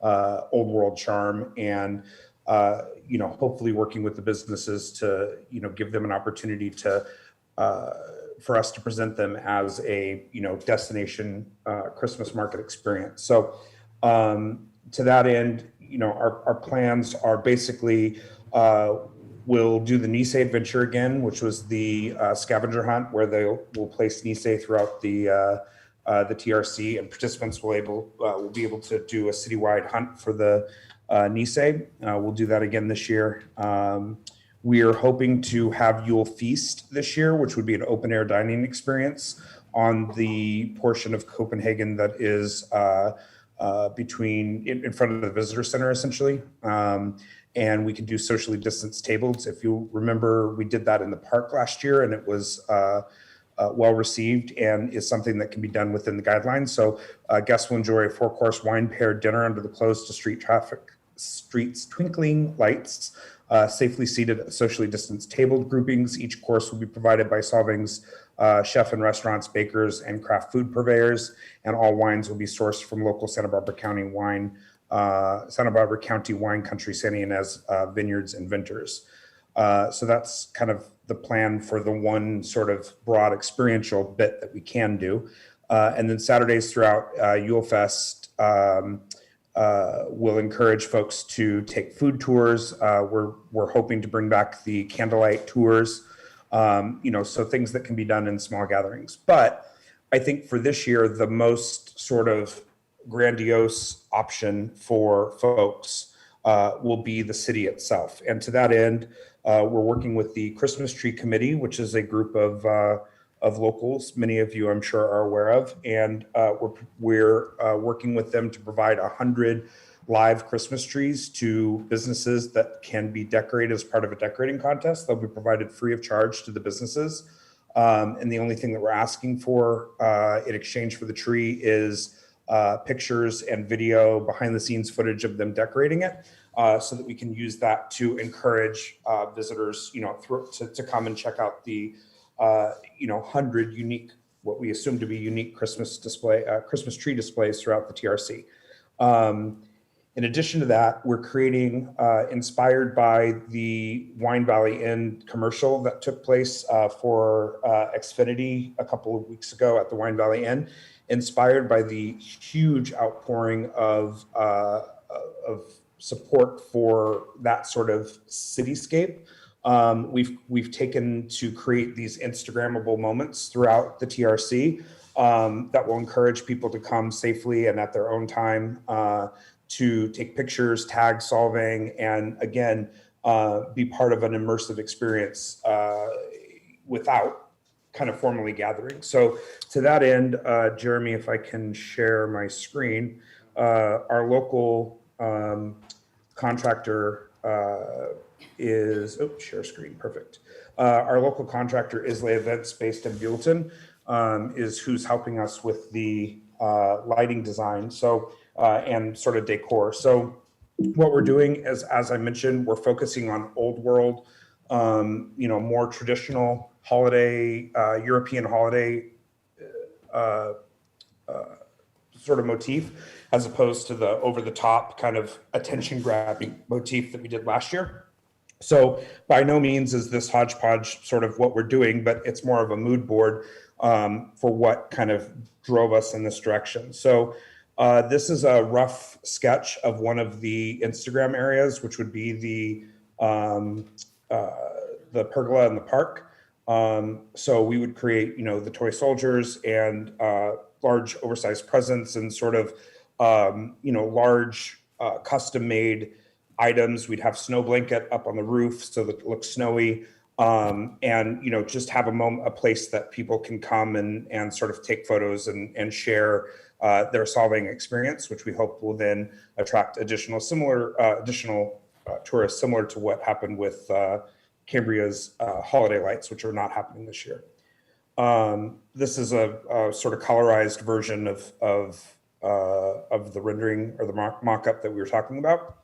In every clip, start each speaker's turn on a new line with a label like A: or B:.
A: old world charm, and hopefully working with the businesses to give them an opportunity to for us to present them as a destination Christmas market experience. So to that end, our plans are basically we'll do the Nisei adventure again, which was the scavenger hunt, where we'll place Nisei throughout the TRC, and participants will be able to do a citywide hunt for the Nisei. We'll do that again this year. We are hoping to have Yule Feast this year, which would be an open air dining experience on the portion of Copenhagen that is in front of the visitor center, essentially. And we can do socially distanced tables. If you remember, we did that in the park last year, and it was well received, and is something that can be done within the guidelines. So guests will enjoy a 4-course wine paired dinner under the closed to streets twinkling lights, safely seated at socially distanced table groupings. Each course will be provided by Solvang's chef and restaurants, bakers, and craft food purveyors, and all wines will be sourced from local Santa Barbara County wine country, Santa Ynez vineyards and vintners. So that's kind of the plan for the one sort of broad experiential bit that we can do. And then Saturdays throughout Yule Fest, we'll encourage folks to take food tours. We're hoping to bring back the candlelight tours, so things that can be done in small gatherings. But I think for this year, the most sort of grandiose option for folks will be the city itself. And to that end, we're working with the Christmas Tree Committee, which is a group of locals, many of you I'm sure are aware of, and we're working with them to provide 100 live Christmas trees to businesses that can be decorated as part of a decorating contest. They'll be provided free of charge to the businesses, and the only thing that we're asking for in exchange for the tree is pictures and video, behind the scenes footage of them decorating it, so that we can use that to encourage visitors, to come and check out the 100 unique, what we assume to be unique Christmas tree displays throughout the TRC. In addition to that, we're creating, inspired by the Wine Valley Inn commercial that took place for Xfinity a couple of weeks ago at the Wine Valley Inn, inspired by the huge outpouring of support for that sort of cityscape. We've taken to create these Instagrammable moments throughout the TRC that will encourage people to come safely and at their own time to take pictures, tag Solvang, and again, be part of an immersive experience without kind of formally gathering. So to that end, Jeremy, if I can share my screen, our local contractor is, share screen, perfect. Our local contractor, Islay Events, based in Buellton, is who's helping us with the lighting design, so and sort of decor. So what we're doing is, as I mentioned, we're focusing on old world, more traditional holiday, European holiday sort of motif, as opposed to the over-the-top kind of attention-grabbing motif that we did last year. So by no means is this hodgepodge sort of what we're doing, but it's more of a mood board for what kind of drove us in this direction. So this is a rough sketch of one of the Instagram areas, which would be the pergola in the park. So we would create, the toy soldiers and large oversized presents and sort of, large custom-made items. We'd have snow blanket up on the roof so that it looks snowy, and just have a place that people can come and sort of take photos and share their Solvang experience, which we hope will then attract additional tourists, similar to what happened with Cambria's holiday lights, which are not happening this year. This is a sort of colorized version of the rendering or the mock-up that we were talking about.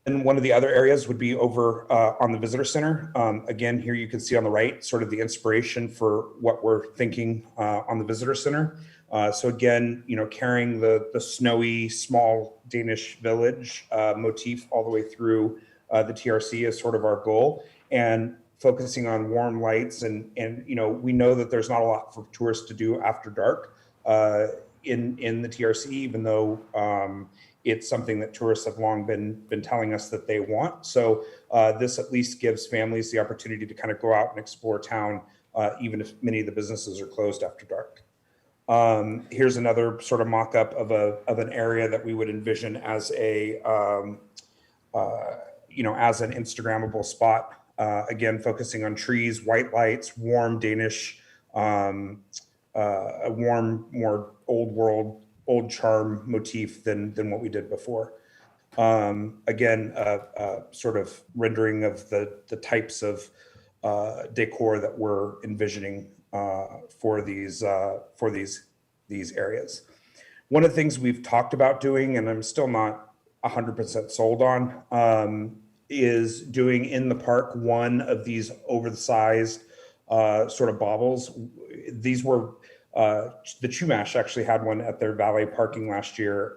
A: one of the other areas would be over on the visitor center. Again, here you can see on the right sort of the inspiration for what we're thinking on the visitor center. So again, carrying the snowy small Danish village motif all the way through the TRC is sort of our goal, and focusing on warm lights and we know that there's not a lot for tourists to do after dark in the TRC, even though it's something that tourists have long been telling us that they want. So this at least gives families the opportunity to kind of go out and explore town, even if many of the businesses are closed after dark. Here's another sort of mock-up of an area that we would envision as a as an Instagrammable spot. Again, focusing on trees, white lights, warm Danish, a warm, more old world, old charm motif than what we did before. Again, sort of rendering of the types of decor that we're envisioning for these areas. One of the things we've talked about doing, and I'm still not 100% sold on, is doing in the park one of these over-the-sized sort of baubles. These were the Chumash actually had one at their valet parking last year,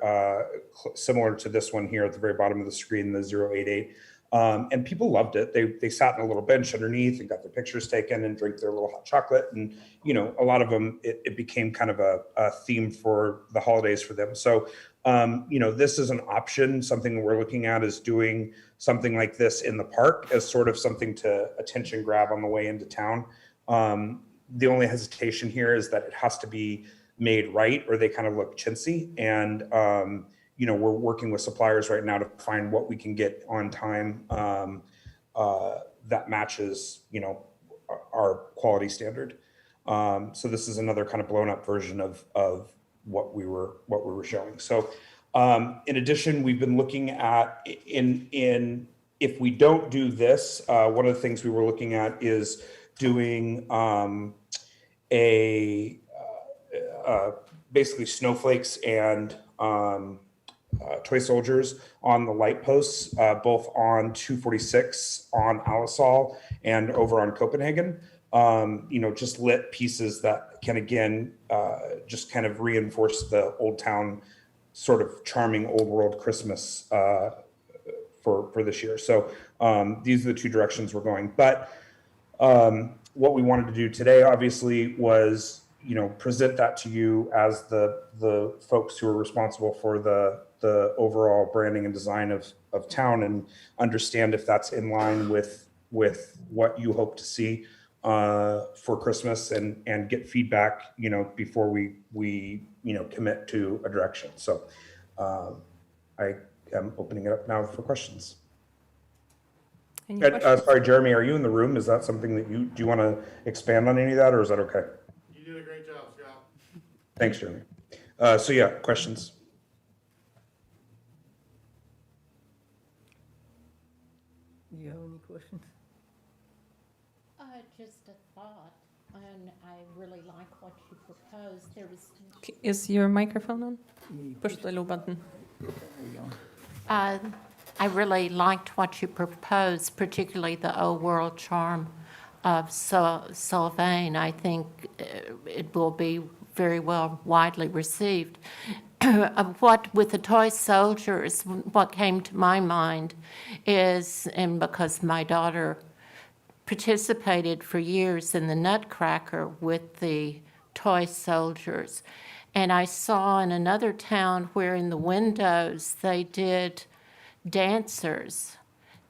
A: similar to this one here at the very bottom of the screen, the 088. And people loved it. They sat in a little bench underneath and got their pictures taken and drank their little hot chocolate. And, a lot of them, it became kind of a theme for the holidays for them. So, this is an option. Something we're looking at is doing something like this in the park as sort of something to attention grab on the way into town. The only hesitation here is that it has to be made right, or they kind of look chintzy. And, we're working with suppliers right now to find what we can get on time that matches, our quality standard. So this is another kind of blown up version of what we were showing. So in addition, we've been looking at if we don't do this, one of the things we were looking at is doing basically snowflakes and toy soldiers on the light posts, both on 246 on Alisal and over on Copenhagen. Just lit pieces that can again just kind of reinforce the old town sort of charming old world Christmas for this year. So these are the two directions we're going. But what we wanted to do today, obviously, was present that to you as the folks who are responsible for the overall branding and design of town, and understand if that's in line with what you hope to see for Christmas, and get feedback before we commit to a direction. So I am opening it up now for questions. Sorry, Jeremy, are you in the room? Is that something that do you want to expand on any of that, or is that okay?
B: You did a great job, Scott.
A: Thanks, Jeremy. So yeah, questions.
C: Do you have any questions?
D: Just a thought, and I really like what you proposed. There was.
E: Is your microphone on? Push the little button.
C: There we go.
D: I really liked what you proposed, particularly the old world charm of Solvang. I think it will be very well widely received. What with the toy soldiers, what came to my mind is, and because my daughter participated for years in the Nutcracker with the toy soldiers, and I saw in another town where in the windows they did dancers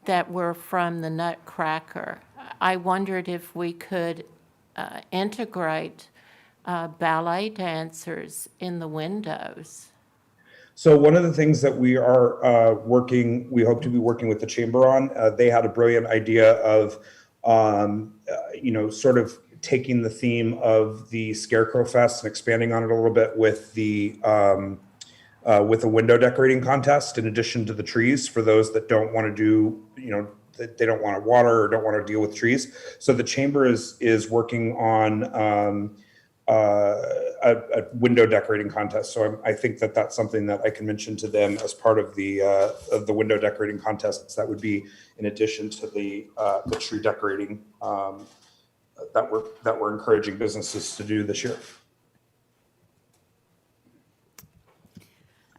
D: that were from the Nutcracker. I wondered if we could integrate ballet dancers in the windows.
A: So one of the things that we are we hope to be working with the chamber on, they had a brilliant idea of, sort of taking the theme of the Scarecrow Fest and expanding on it a little bit with a window decorating contest, in addition to the trees, for those that don't want to do, they don't want to water or don't want to deal with trees. So the chamber is working on a window decorating contest. So I think that that's something that I can mention to them as part of the window decorating contests. That would be in addition to the tree decorating that we're encouraging businesses to do this year.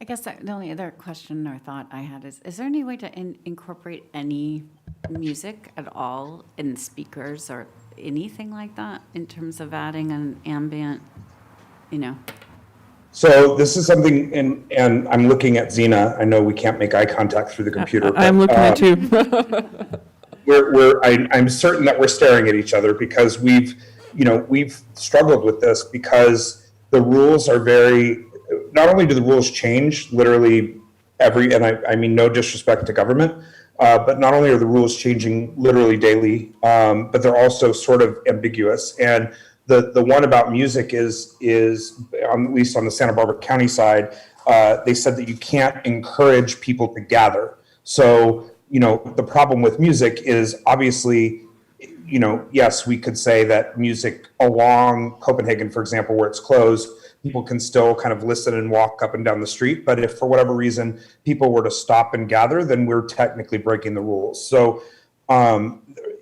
F: I guess the only other question or thought I had is there any way to incorporate any music at all in speakers or anything like that in terms of adding an ambient,
A: So this is something, and I'm looking at Zena. I know we can't make eye contact through the computer.
E: I'm
A: but,
E: looking at you.
A: I'm certain that we're staring at each other because we've struggled with this because the rules are not only do the rules change literally and I mean no disrespect to government, but not only are the rules changing literally daily, but they're also sort of ambiguous. And the one about music is at least on the Santa Barbara County side, they said that you can't encourage people to gather. So, the problem with music is obviously, yes, we could say that music along Copenhagen, for example, where it's closed, people can still kind of listen and walk up and down the street. But if for whatever reason people were to stop and gather, then we're technically breaking the rules. So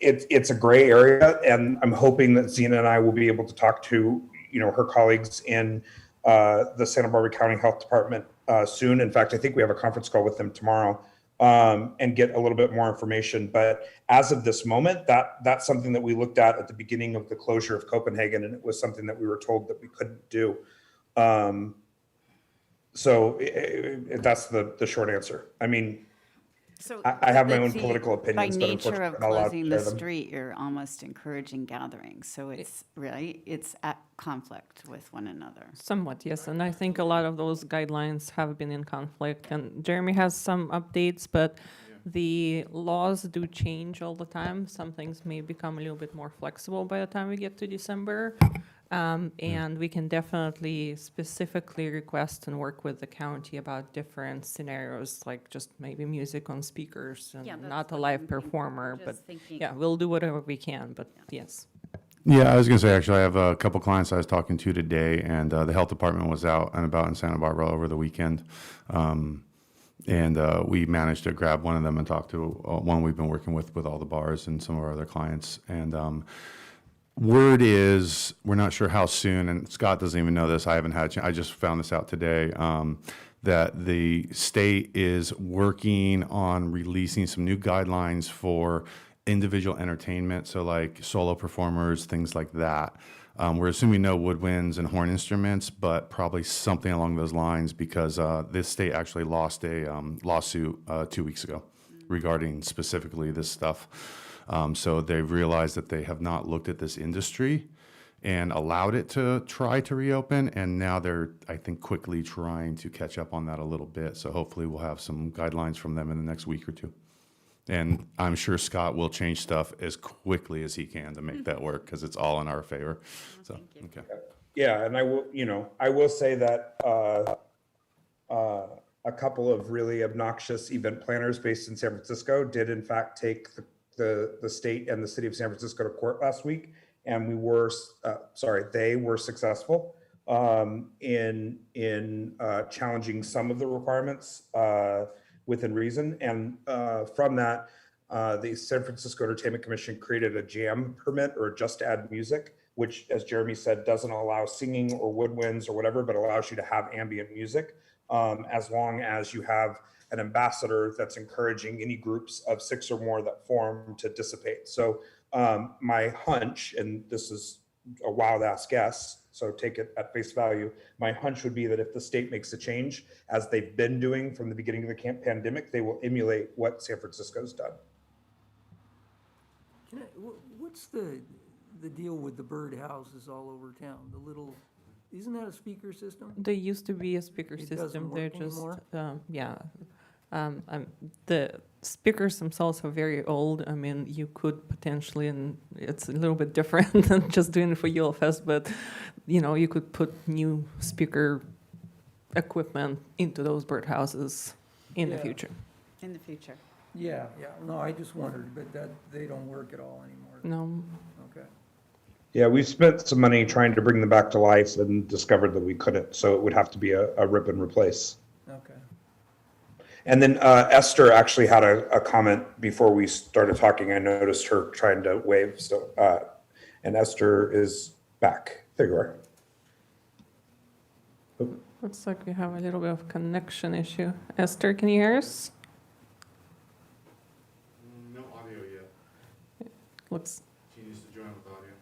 A: it's a gray area, and I'm hoping that Zena and I will be able to talk to her colleagues in the Santa Barbara County Health Department soon. In fact, I think we have a conference call with them tomorrow and get a little bit more information. But as of this moment, that's something that we looked at the beginning of the closure of Copenhagen, and it was something that we were told that we couldn't do. So that's the short answer. I mean,
F: So
A: I have my own
F: see,
A: political opinions,
F: by
A: but
F: nature
A: unfortunately
F: of
A: I'm not allowed to
F: closing the
A: share them.
F: street, you're almost encouraging gatherings. So it's right, it's at conflict with one another.
E: Somewhat, yes. And I think a lot of those guidelines have been in conflict. And Jeremy has some updates, but the laws do change all the time. Some things may become a little bit more flexible by the time we get to December. And we can definitely specifically request and work with the county about different scenarios, like just maybe music on speakers and
F: Yeah, that's
E: not a
F: what
E: live
F: I'm thinking.
E: performer.
F: Just
E: But
F: thinking-
E: yeah, we'll do whatever we can. But yes.
G: Yeah, I was going to say, actually, I have a couple clients I was talking to today, and the health department was out and about in Santa Barbara over the weekend. And we managed to grab one of them and talk to one we've been working with all the bars and some of our other clients. And word is, we're not sure how soon, and Scott doesn't even know this, I haven't had a chance, I just found this out today, that the state is working on releasing some new guidelines for individual entertainment, so like solo performers, things like that. We're assuming no woodwinds and horn instruments, but probably something along those lines, because this state actually lost a lawsuit 2 weeks ago regarding specifically this stuff. So they've realized that they have not looked at this industry and allowed it to try to reopen, and now they're, I think, quickly trying to catch up on that a little bit. So hopefully we'll have some guidelines from them in the next week or two. And I'm sure Scott will change stuff as quickly as he can to make that work, because it's all in our favor. So, okay.
A: Yeah, and I will say that a couple of really obnoxious event planners based in San Francisco did in fact take the state and the city of San Francisco to court last week, and they were successful in challenging some of the requirements within reason. And from that, the San Francisco Entertainment Commission created a jam permit, or just add music, which, as Jeremy said, doesn't allow singing or woodwinds or whatever, but allows you to have ambient music, as long as you have an ambassador that's encouraging any groups of 6 or more that form to dissipate. So my hunch, and this is a wild ass guess, so take it at face value, my hunch would be that if the state makes a change, as they've been doing from the beginning of the pandemic, they will emulate what San Francisco's done.
C: What's the deal with the birdhouses all over town? The little, isn't that a speaker system?
E: There used to be a speaker
C: It doesn't
E: system. They're
C: work
E: just,
C: anymore?
E: the speakers themselves are very old. I mean, you could potentially, and it's a little bit different than just doing it for ULFest, but you could put new speaker equipment into those birdhouses in the
C: Yeah.
E: future.
F: In the future.
C: Yeah, no, I just wondered, but they don't work at all anymore.
E: No,
C: Okay.
A: Yeah, we spent some money trying to bring them back to life and discovered that we couldn't, so it would have to be a rip and replace.
C: Okay.
A: And then Esther actually had a comment before we started talking. I noticed her trying to wave, so, and Esther is back. There you are.
E: Looks like we have a little bit of connection issue. Esther, can you hear us?
B: No audio yet.
E: Looks,
B: She needs to join with audio.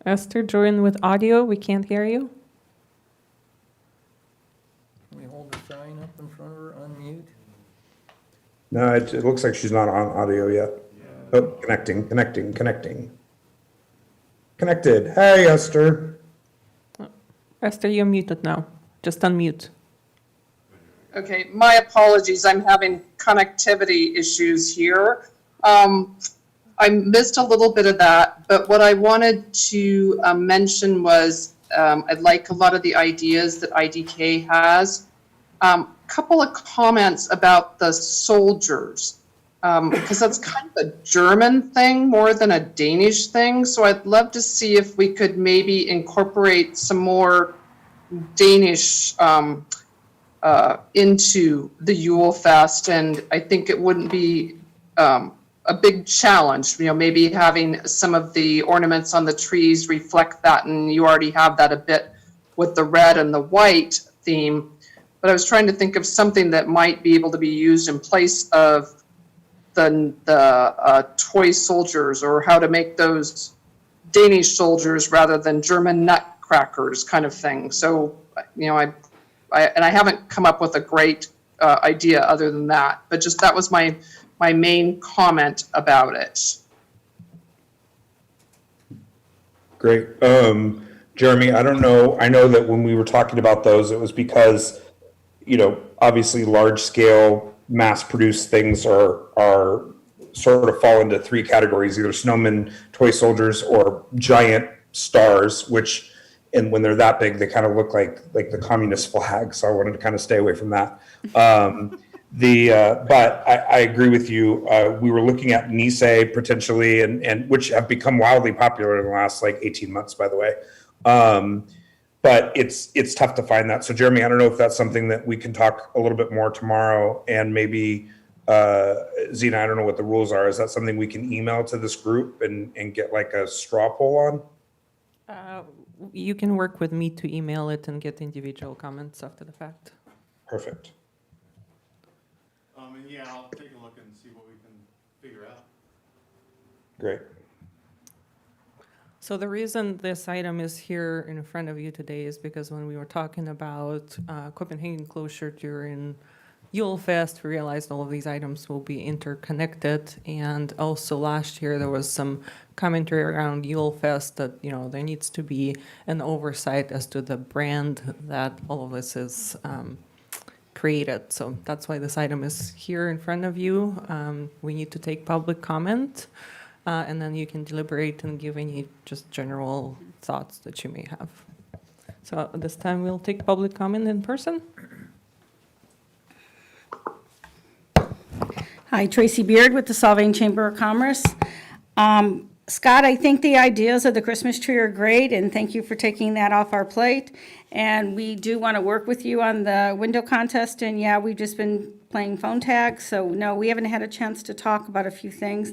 E: Esther, join with audio. We can't hear you.
C: Can we hold the sign up in front of her, unmute?
A: No, it looks like she's not on audio yet. Oh, connecting. Connected. Hey, Esther.
E: Esther, you're muted now. Just unmute.
H: Okay, my apologies, I'm having connectivity issues here. I missed a little bit of that, but what I wanted to mention was I like a lot of the ideas that IDK has. Couple of comments about the soldiers, because that's kind of a German thing more than a Danish thing. So I'd love to see if we could maybe incorporate some more Danish into the Yule Fest, and I think it wouldn't be a big challenge, maybe having some of the ornaments on the trees reflect that, and you already have that a bit with the red and the white theme. But I was trying to think of something that might be able to be used in place of the toy soldiers, or how to make those Danish soldiers rather than German nutcrackers kind of thing. So, I haven't come up with a great idea other than that, but just that was my main comment about it.
A: Great. Jeremy, I don't know. I know that when we were talking about those, it was because, obviously large scale mass produced things are sort of fall into three categories, either snowmen, toy soldiers, or giant stars, which, and when they're that big, they kind of look like the communist flag. So I wanted to kind of stay away from that. But I agree with you. We were looking at Nisei potentially, and which have become wildly popular in the last 18 months, by the way. But it's tough to find that. So Jeremy, I don't know if that's something that we can talk a little bit more tomorrow, and maybe Zena, I don't know what the rules are. Is that something we can email to this group and get a straw poll on?
E: You can work with me to email it and get individual comments after the fact.
A: Perfect.
B: And yeah, I'll take a look and see what we can figure out.
A: Great.
E: So the reason this item is here in front of you today is because when we were talking about Copenhagen closure during Yule Fest, we realized all of these items will be interconnected. And also last year, there was some commentary around Yule Fest that, there needs to be an oversight as to the brand that all of this is created. So that's why this item is here in front of you. We need to take public comment, and then you can deliberate and give any just general thoughts that you may have. So at this time, we'll take public comment in person.
I: Hi, Tracy Beard with the Solvang Chamber of Commerce. Scott, I think the ideas of the Christmas tree are great, and thank you for taking that off our plate. And we do want to work with you on the window contest, and yeah, we've just been playing phone tag, so no, we haven't had a chance to talk about a few things.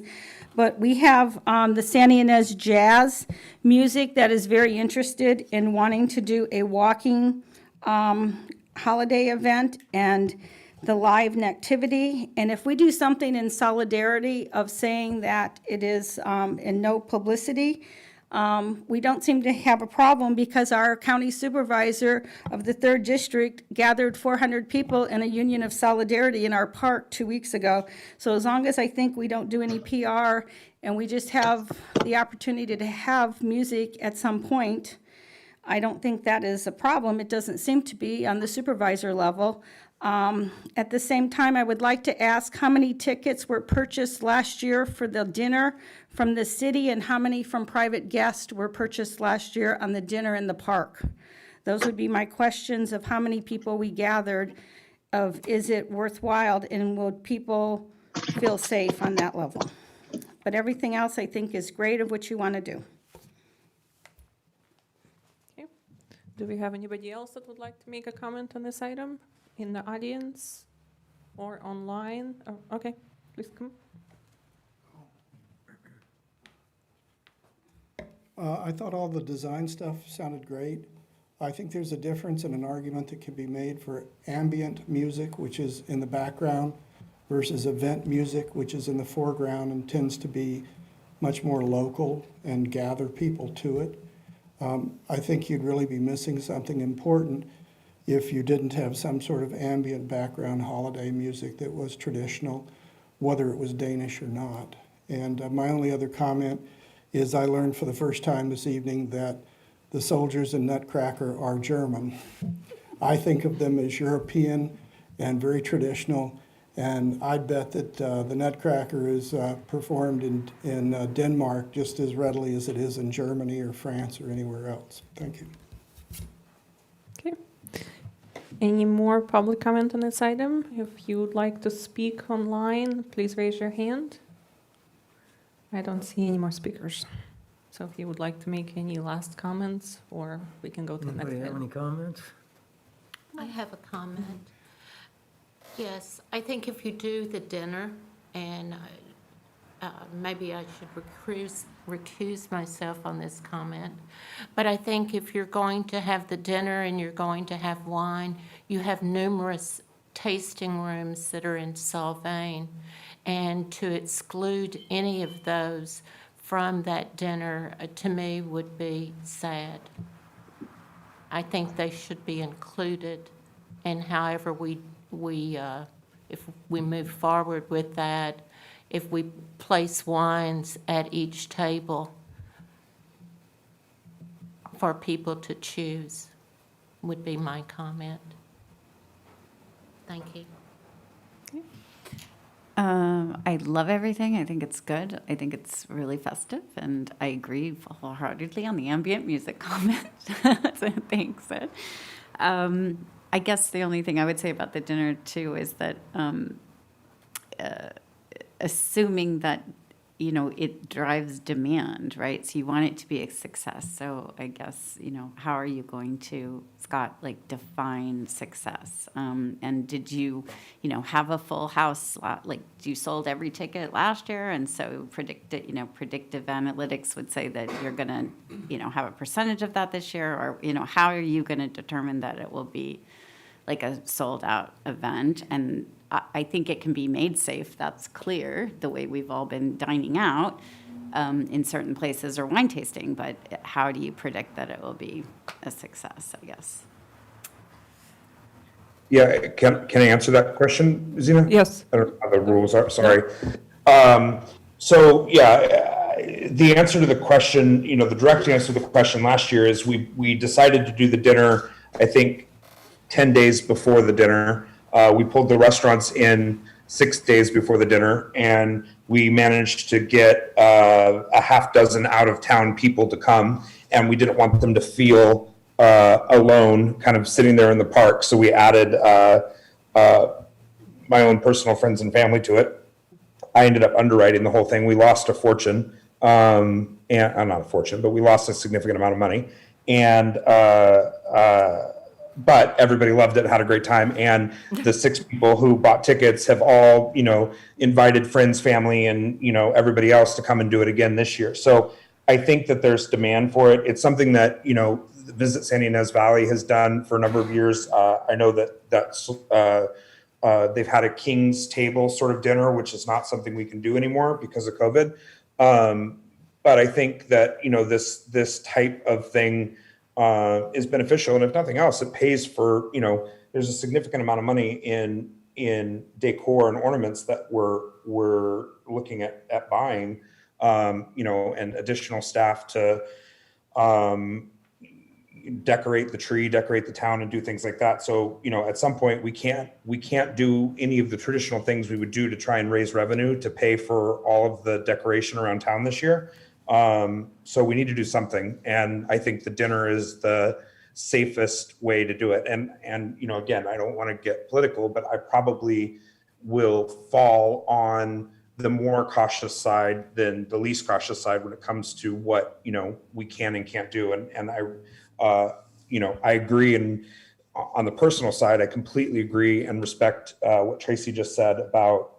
I: But we have the Santa Ynez Jazz Music that is very interested in wanting to do a walking holiday event and the live activity. And if we do something in solidarity of saying that it is in no publicity, we don't seem to have a problem, because our county supervisor of the 3rd District gathered 400 people in a union of solidarity in our park 2 weeks ago. So as long as I think we don't do any PR and we just have the opportunity to have music at some point, I don't think that is a problem. It doesn't seem to be on the supervisor level. At the same time, I would like to ask how many tickets were purchased last year for the dinner from the city, and how many from private guests were purchased last year on the dinner in the park. Those would be my questions of how many people we gathered, of is it worthwhile, and will people feel safe on that level? But everything else, I think, is great of what you want to do.
E: Okay. Do we have anybody else that would like to make a comment on this item in the audience or online? Oh, okay, please come.
J: I thought all the design stuff sounded great. I think there's a difference in an argument that can be made for ambient music, which is in the background, versus event music, which is in the foreground and tends to be much more local and gather people to it. I think you'd really be missing something important if you didn't have some sort of ambient background holiday music that was traditional, whether it was Danish or not. And my only other comment is I learned for the first time this evening that the soldiers in Nutcracker are German. I think of them as European and very traditional, and I'd bet that the Nutcracker is performed in Denmark just as readily as it is in Germany or France or anywhere else. Thank you.
E: Okay. Any more public comment on this item? If you would like to speak online, please raise your hand. I don't see any more speakers. So if you would like to make any last comments, or we can go to the next
C: Anybody have
E: item.
C: any comments?
D: I have a comment. Yes, I think if you do the dinner, and maybe I should recuse myself on this comment, but I think if you're going to have the dinner and you're going to have wine, you have numerous tasting rooms that are in Solvang, and to exclude any of those from that dinner, to me, would be sad. I think they should be included, and however if we move forward with that, if we place wines at each table for people to choose, would be my comment. Thank you.
F: I love everything. I think it's good. I think it's really festive, and I agree wholeheartedly on the ambient music comment. So thanks. I guess the only thing I would say about the dinner too is that assuming that, you know, it drives demand, right? So you want it to be a success. So I guess, you know, how are you going to, Scott, like define success? And did you, you know, have a full house, like you sold every ticket last year? And so predictive analytics would say that you're going to, you know, have a percentage of that this year, or, you know, how are you going to determine that it will be like a sold out event? And I think it can be made safe. That's clear, the way we've all been dining out in certain places or wine tasting. But how do you predict that it will be a success, I guess?
A: Yeah, can I answer that question, Zena?
E: Yes.
A: I don't know how the rules are, sorry. So, yeah, the answer to the question, you know, the direct answer to the question last year is we decided to do the dinner, I think, 10 days before the dinner. We pulled the restaurants in 6 days before the dinner, and we managed to get a half dozen out-of-town people to come, and we didn't want them to feel alone, kind of sitting there in the park. So we added my own personal friends and family to it. I ended up underwriting the whole thing. We lost a fortune, and not a fortune, but we lost a significant amount of money. And but everybody loved it, had a great time. And the 6 people who bought tickets have all, you know, invited friends, family, and, you know, everybody else to come and do it again this year. So I think that there's demand for it. It's something that, you know, Visit San Ynez Valley has done for a number of years. I know that's they've had a King's Table sort of dinner, which is not something we can do anymore because of COVID. But I think that, you know, this type of thing is beneficial, and if nothing else, it pays for, you know, there's a significant amount of money in decor and ornaments that we're looking at buying, you know, and additional staff to decorate the tree, decorate the town, and do things like that. So, you know, at some point we can't do any of the traditional things we would do to try and raise revenue to pay for all of the decoration around town this year. So we need to do something, and I think the dinner is the safest way to do it. And you know, again, I don't want to get political, but I probably will fall on the more cautious side than the least cautious side when it comes to what, we can and can't do. And I agree. And on the personal side, I completely agree and respect what Tracy just said about,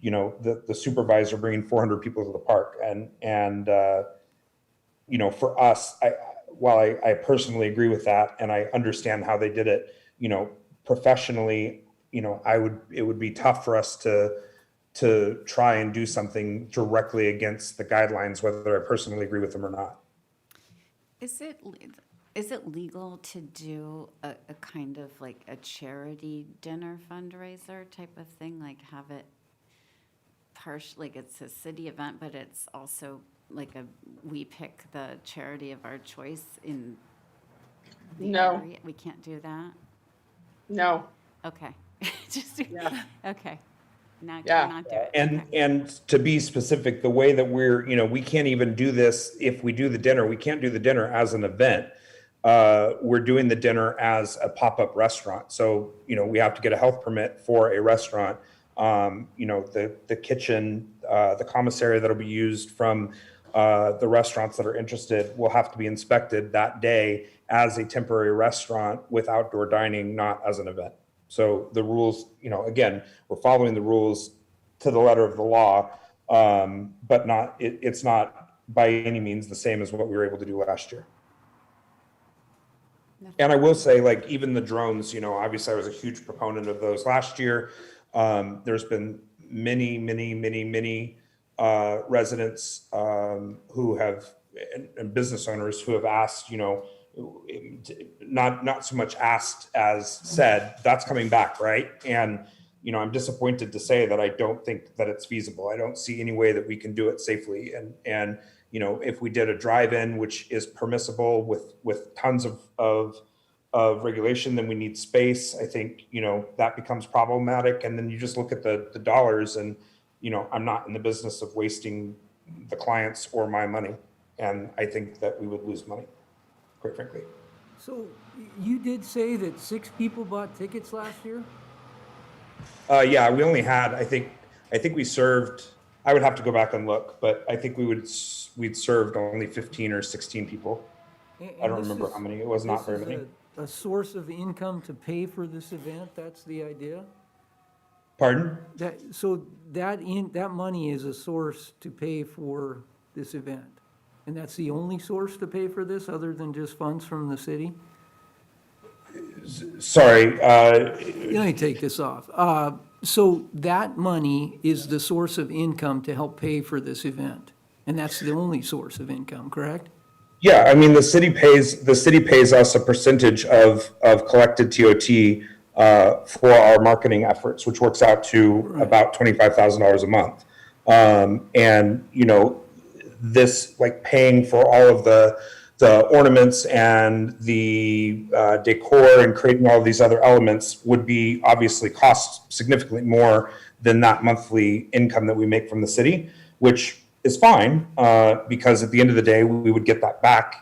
A: the supervisor bringing 400 people to the park. And for us, while I personally agree with that and I understand how they did it, professionally, it would be tough for us to try and do something directly against the guidelines, whether I personally agree with them or not.
F: Is it legal to do a kind of like a charity dinner fundraiser type of thing? Like have it like it's a city event, but it's also like we pick the charity of our choice in the
H: No.
F: area? We can't do that?
H: No.
F: Okay. Just,
H: Yeah.
F: okay. Now
H: Yeah.
F: cannot do it.
A: And
F: Okay.
A: and to be specific, the way that we can't even do this if we do the dinner. We can't do the dinner as an event. We're doing the dinner as a pop-up restaurant. So, we have to get a health permit for a restaurant. The kitchen, the commissary that'll be used from the restaurants that are interested will have to be inspected that day as a temporary restaurant with outdoor dining, not as an event. So the rules, again, we're following the rules to the letter of the law, but it's not by any means the same as what we were able to do last year. And I will say, like, even the drones, obviously I was a huge proponent of those last year. There's been many residents who have, and business owners who have asked, not so much asked as said, that's coming back, right? And, I'm disappointed to say that I don't think that it's feasible. I don't see any way that we can do it safely. And if we did a drive-in, which is permissible with tons of regulation, then we need space. I think, that becomes problematic. And then you just look at the dollars and, I'm not in the business of wasting the clients or my money. And I think that we would lose money, quite frankly.
C: So you did say that 6 people bought tickets last year?
A: Yeah, we only had, I think we served, I would have to go back and look, but I think we'd served only 15 or 16 people. I don't remember how many. It was not very many.
C: A source of income to pay for this event, that's the idea?
A: Pardon?
C: That money is a source to pay for this event? And that's the only source to pay for this, other than just funds from the city?
A: Sorry,
C: Let me take this off. So that money is the source of income to help pay for this event? And that's the only source of income, correct?
A: yeah, I mean, the city pays us a percentage of collected TOT for our marketing efforts, which works out to about $25,000 a month. And, this, like, paying for all of the ornaments and the decor and creating all of these other elements would be obviously cost significantly more than that monthly income that we make from the city, which is fine, because at the end of the day, we would get that back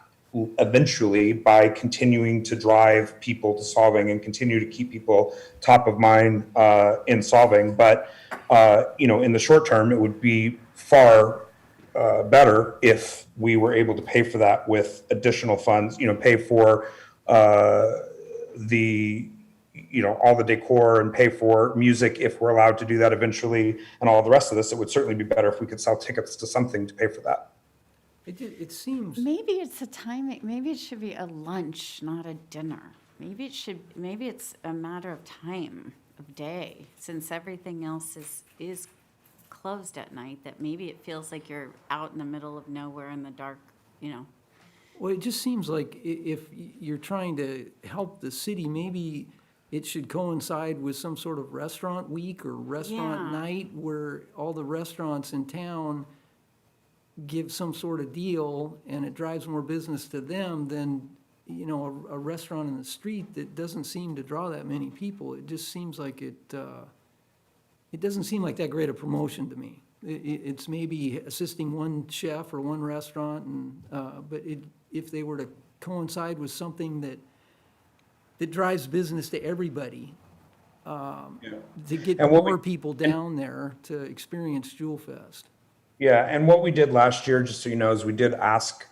A: eventually by continuing to drive people to Solvang and continue to keep people top of mind in Solvang. But, in the short term, it would be far better if we were able to pay for that with additional funds, pay for all the decor and pay for music if we're allowed to do that eventually, and all the rest of this. It would certainly be better if we could sell tickets to something to pay for that.
C: It seems,
F: Maybe it's a timing, maybe it should be a lunch, not a dinner. Maybe it's a matter of time, of day, since everything else is closed at night, that maybe it feels like you're out in the middle of nowhere in the dark,
C: well, it just seems like if you're trying to help the city, maybe it should coincide with some sort of restaurant week or restaurant
F: Yeah.
C: night where all the restaurants in town give some sort of deal and it drives more business to them than, a restaurant in the street that doesn't seem to draw that many people. It just seems like it doesn't seem like that great a promotion to me. It's maybe assisting one chef or one restaurant, but if they were to coincide with something that drives business to everybody, to get
A: And what we-
C: more people down there to experience Jewel Fest.
A: Yeah, and what we did last year, just so you know, is we did ask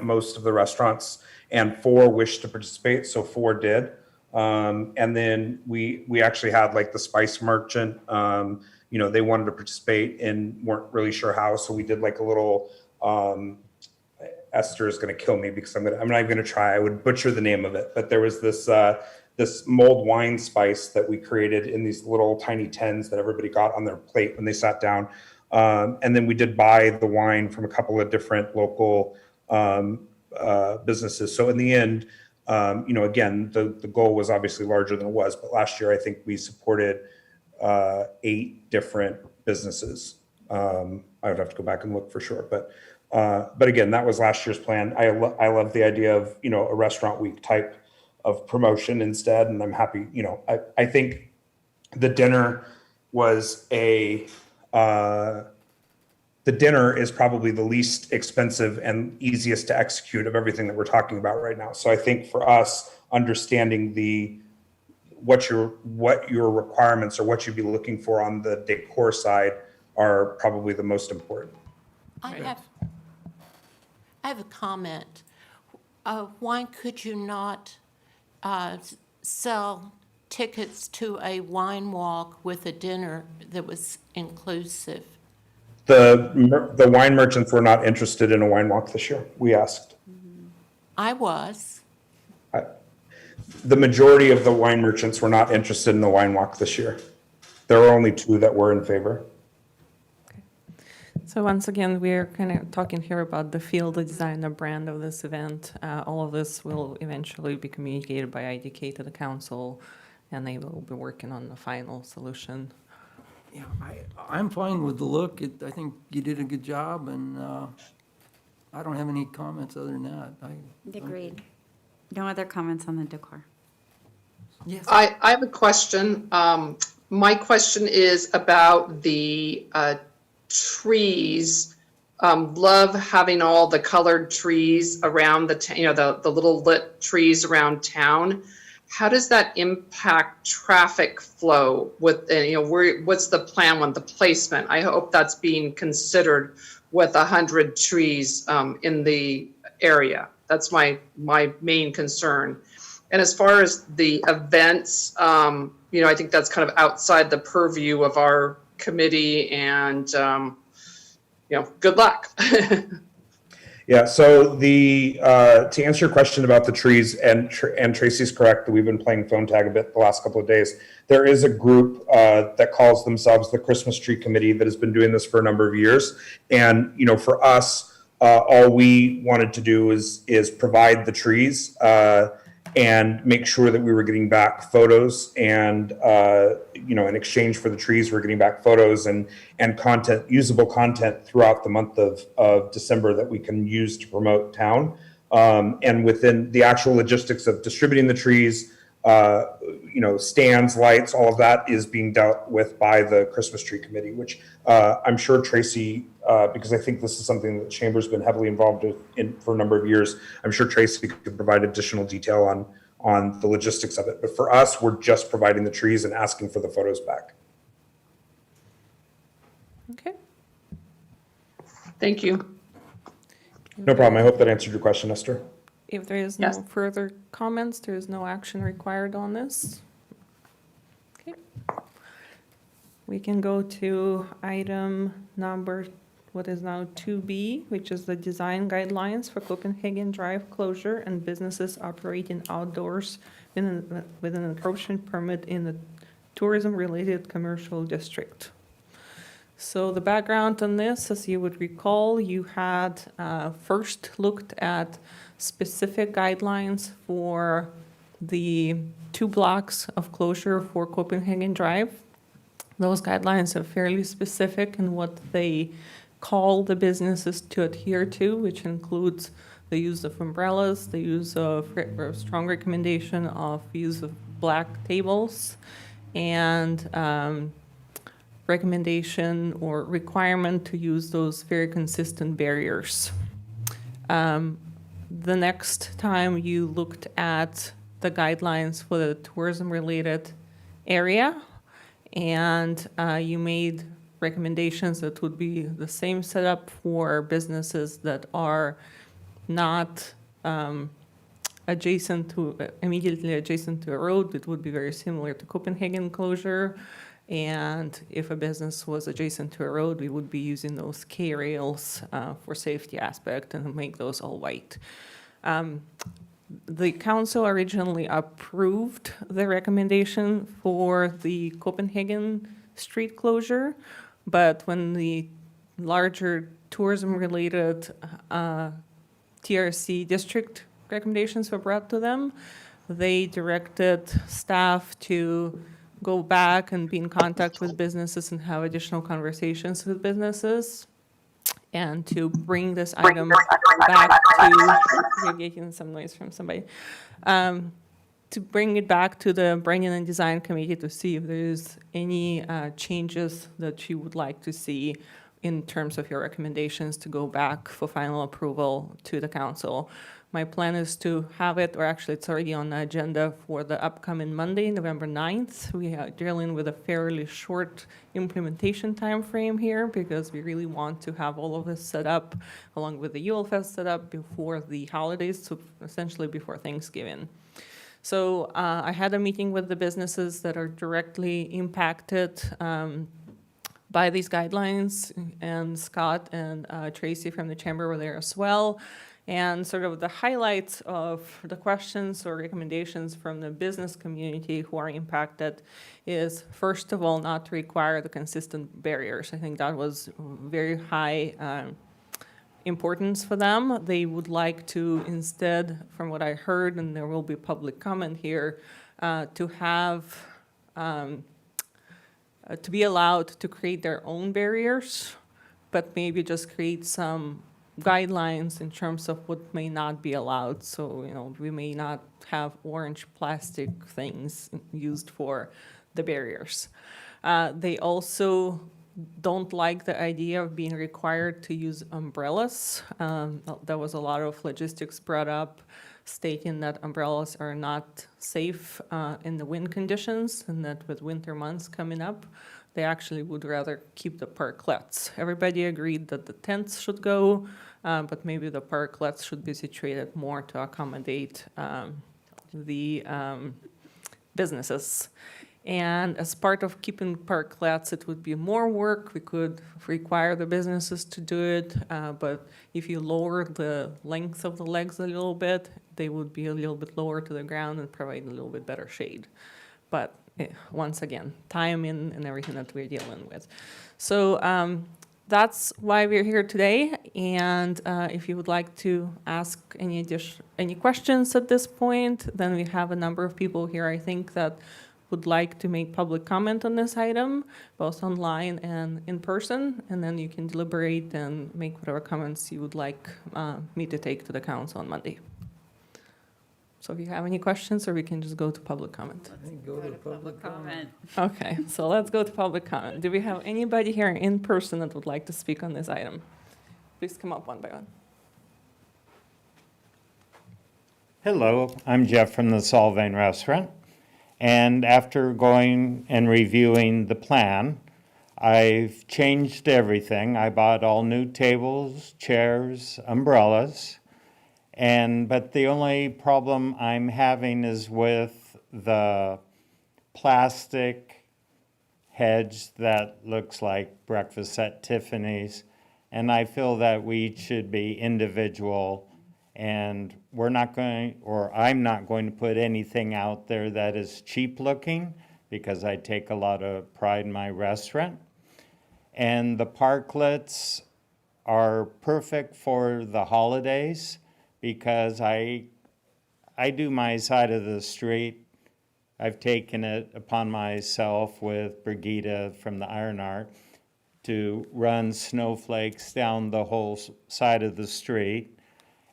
A: most of the restaurants, and 4 wished to participate, so 4 did. And then we actually had like the Spice Merchant, they wanted to participate and weren't really sure how, so we did like a little. Esther is going to kill me because I'm not even going to try. I would butcher the name of it, but there was this mulled wine spice that we created in these little tiny tins that everybody got on their plate when they sat down. And then we did buy the wine from a couple of different local businesses. So in the end, again, the goal was obviously larger than it was, but last year I think we supported 8 different businesses. I would have to go back and look for sure, but again, that was last year's plan. I love the idea of, a restaurant week type of promotion instead. And I'm happy, I think the dinner was the dinner is probably the least expensive and easiest to execute of everything that we're talking about right now. So I think for us, understanding what your requirements or what you'd be looking for on the decor side are probably the most important.
D: I have a comment. Why could you not sell tickets to a wine walk with a dinner that was inclusive?
A: The wine merchants were not interested in a wine walk this year. We asked.
D: I was.
A: The majority of the wine merchants were not interested in the wine walk this year. There were only 2 that were in favor.
E: So once again, we're kind of talking here about the field, the design, the brand of this event. All of this will eventually be communicated by IDK to the council, and they will be working on the final solution.
C: Yeah, I'm fine with the look. I think you did a good job, and I don't have any comments other than that.
F: Agreed. No other comments on the decor?
C: Yes.
H: I have a question. My question is about the trees. Love having all the colored trees around the little lit trees around town. How does that impact traffic flow with, what's the plan with the placement? I hope that's being considered with 100 trees in the area. That's my main concern. And as far as the events, I think that's kind of outside the purview of our committee, and good luck.
A: Yeah, so to answer your question about the trees, and Tracy's correct that we've been playing phone tag a bit the last couple of days. There is a group that calls themselves the Christmas Tree Committee that has been doing this for a number of years. And for us, all we wanted to do is provide the trees and make sure that we were getting back photos, and in exchange for the trees, we're getting back photos and content, usable content throughout the month of December that we can use to promote town. And within the actual logistics of distributing the trees, stands, lights, all of that is being dealt with by the Christmas Tree Committee, which I'm sure Tracy, because I think this is something that the Chamber's been heavily involved in for a number of years, I'm sure Tracy could provide additional detail on the logistics of it. But for us, we're just providing the trees and asking for the photos back.
E: Okay.
H: Thank you.
A: No problem. I hope that answered your question, Esther.
E: If there is
H: Yes.
E: no further comments, there is no action required on this. Okay. We can go to item number, what is now 2B, which is the design guidelines for Copenhagen Drive closure and businesses operating outdoors with an encroachment permit in the tourism-related commercial district. So the background on this, as you would recall, you had first looked at specific guidelines for the 2 blocks of closure for Copenhagen Drive. Those guidelines are fairly specific in what they call the businesses to adhere to, which includes the use of umbrellas, the use of strong recommendation of use of black tables, and recommendation or requirement to use those very consistent barriers. The next time you looked at the guidelines for the tourism-related area, and you made recommendations that would be the same setup for businesses that are not immediately adjacent to a road. It would be very similar to Copenhagen closure. And if a business was adjacent to a road, we would be using those K rails for safety aspect and make those all white. The council originally approved the recommendation for the Copenhagen street closure, but when the larger tourism-related TRC district recommendations were brought to them, they directed staff to go back and be in contact with businesses and have additional conversations with businesses, and to bring this item back to, we're getting some noise from somebody, to bring it back to the Branding and Design Committee to see if there's any changes that you would like to see in terms of your recommendations to go back for final approval to the council. My plan is to have it, or actually it's already on the agenda for the upcoming Monday, November 9th. We are dealing with a fairly short implementation time frame here because we really want to have all of this set up along with the Yule Fest set up before the holidays, so essentially before Thanksgiving. So I had a meeting with the businesses that are directly impacted by these guidelines, and Scott and Tracy from the chamber were there as well. And sort of the highlights of the questions or recommendations from the business community who are impacted is, first of all, not to require the consistent barriers. I think that was very high importance for them. They would like to instead, from what I heard, and there will be public comment here, to have to be allowed to create their own barriers, but maybe just create some guidelines in terms of what may not be allowed. So, you know, we may not have orange plastic things used for the barriers. They also don't like the idea of being required to use umbrellas. There was a lot of logistics brought up stating that umbrellas are not safe in the wind conditions, and that with winter months coming up, they actually would rather keep the parklets. Everybody agreed that the tents should go, but maybe the parklets should be situated more to accommodate the businesses. And as part of keeping parklets, it would be more work. We could require the businesses to do it, but if you lower the length of the legs a little bit, they would be a little bit lower to the ground and provide a little bit better shade. But once again, timing and everything that we're dealing with. So that's why we're here today. And if you would like to ask any questions at this point, then we have a number of people here, I think, that would like to make public comment on this item, both online and in person, and then you can deliberate and make whatever comments you would like me to take to the council on Monday. So if you have any questions, or we can just go to public comment.
C: I think go to public comment.
E: Okay, so let's go to public comment. Do we have anybody here in person that would like to speak on this item? Please come up one by one.
K: Hello, I'm Jeff from the Solvang restaurant. And after going and reviewing the plan, I've changed everything. I bought all new tables, chairs, umbrellas. But the only problem I'm having is with the plastic hedge that looks like breakfast at Tiffany's. And I feel that we should be individual, and we're not going, or I'm not going to put anything out there that is cheap looking, because I take a lot of pride in my restaurant. And the parklets are perfect for the holidays, because I do my side of the street. I've taken it upon myself with Brigitte from the Iron Art to run snowflakes down the whole side of the street.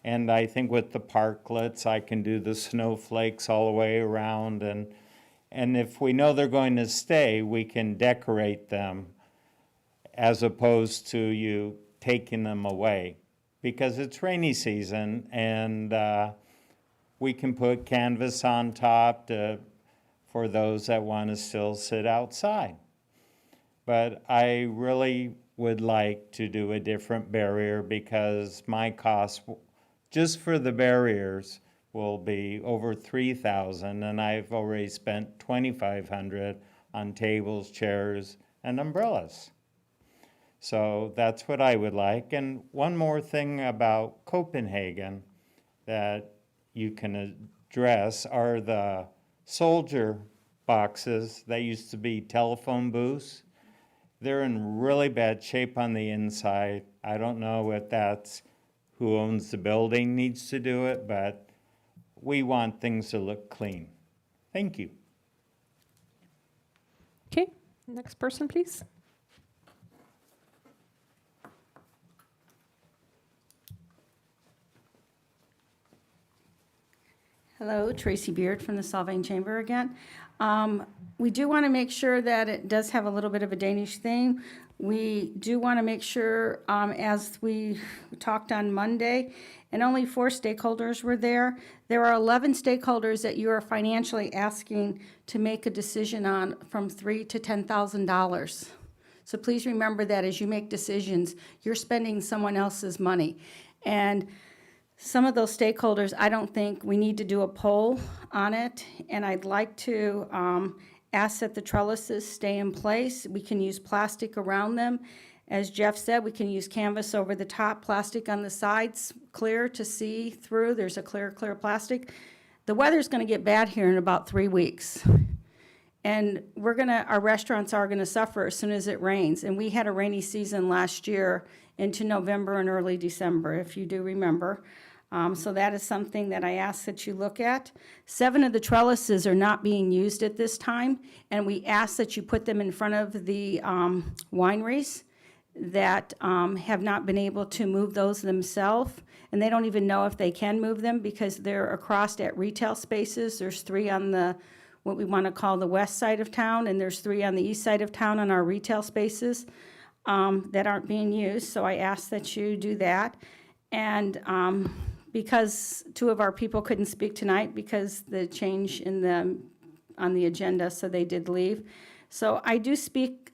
K: And I think with the parklets, I can do the snowflakes all the way around. And if we know they're going to stay, we can decorate them as opposed to you taking them away. Because it's rainy season, and we can put canvas on top to for those that want to still sit outside. But I really would like to do a different barrier because my cost, just for the barriers, will be over $3,000, and I've already spent $2,500 on tables, chairs, and umbrellas. So that's what I would like. And one more thing about Copenhagen that you can address are the soldier boxes that used to be telephone booths. They're in really bad shape on the inside. I don't know if that's who owns the building needs to do it, but we want things to look clean. Thank you.
E: Okay, next person, please.
I: Hello, Tracy Beard from the Solvang Chamber again. We do want to make sure that it does have a little bit of a Danish theme. We do want to make sure, as we talked on Monday, and only 4 stakeholders were there, there are 11 stakeholders that you are financially asking to make a decision on from $3,000 to $10,000. So please remember that as you make decisions, you're spending someone else's money. And some of those stakeholders, I don't think we need to do a poll on it, and I'd like to ask that the trellises stay in place. We can use plastic around them. As Jeff said, we can use canvas over the top, plastic on the sides, clear to see through. There's a clear plastic. The weather's gonna get bad here in about 3 weeks. And our restaurants are gonna suffer as soon as it rains. And we had a rainy season last year into November and early December, if you do remember. So that is something that I ask that you look at. 7 of the trellises are not being used at this time, and we ask that you put them in front of the wineries that have not been able to move those themselves, and they don't even know if they can move them because they're across at retail spaces. There's 3 on the, what we want to call the west side of town, and there's 3 on the east side of town on our retail spaces that aren't being used, so I ask that you do that. And because 2 of our people couldn't speak tonight because the change in on the agenda, so they did leave. So I do speak,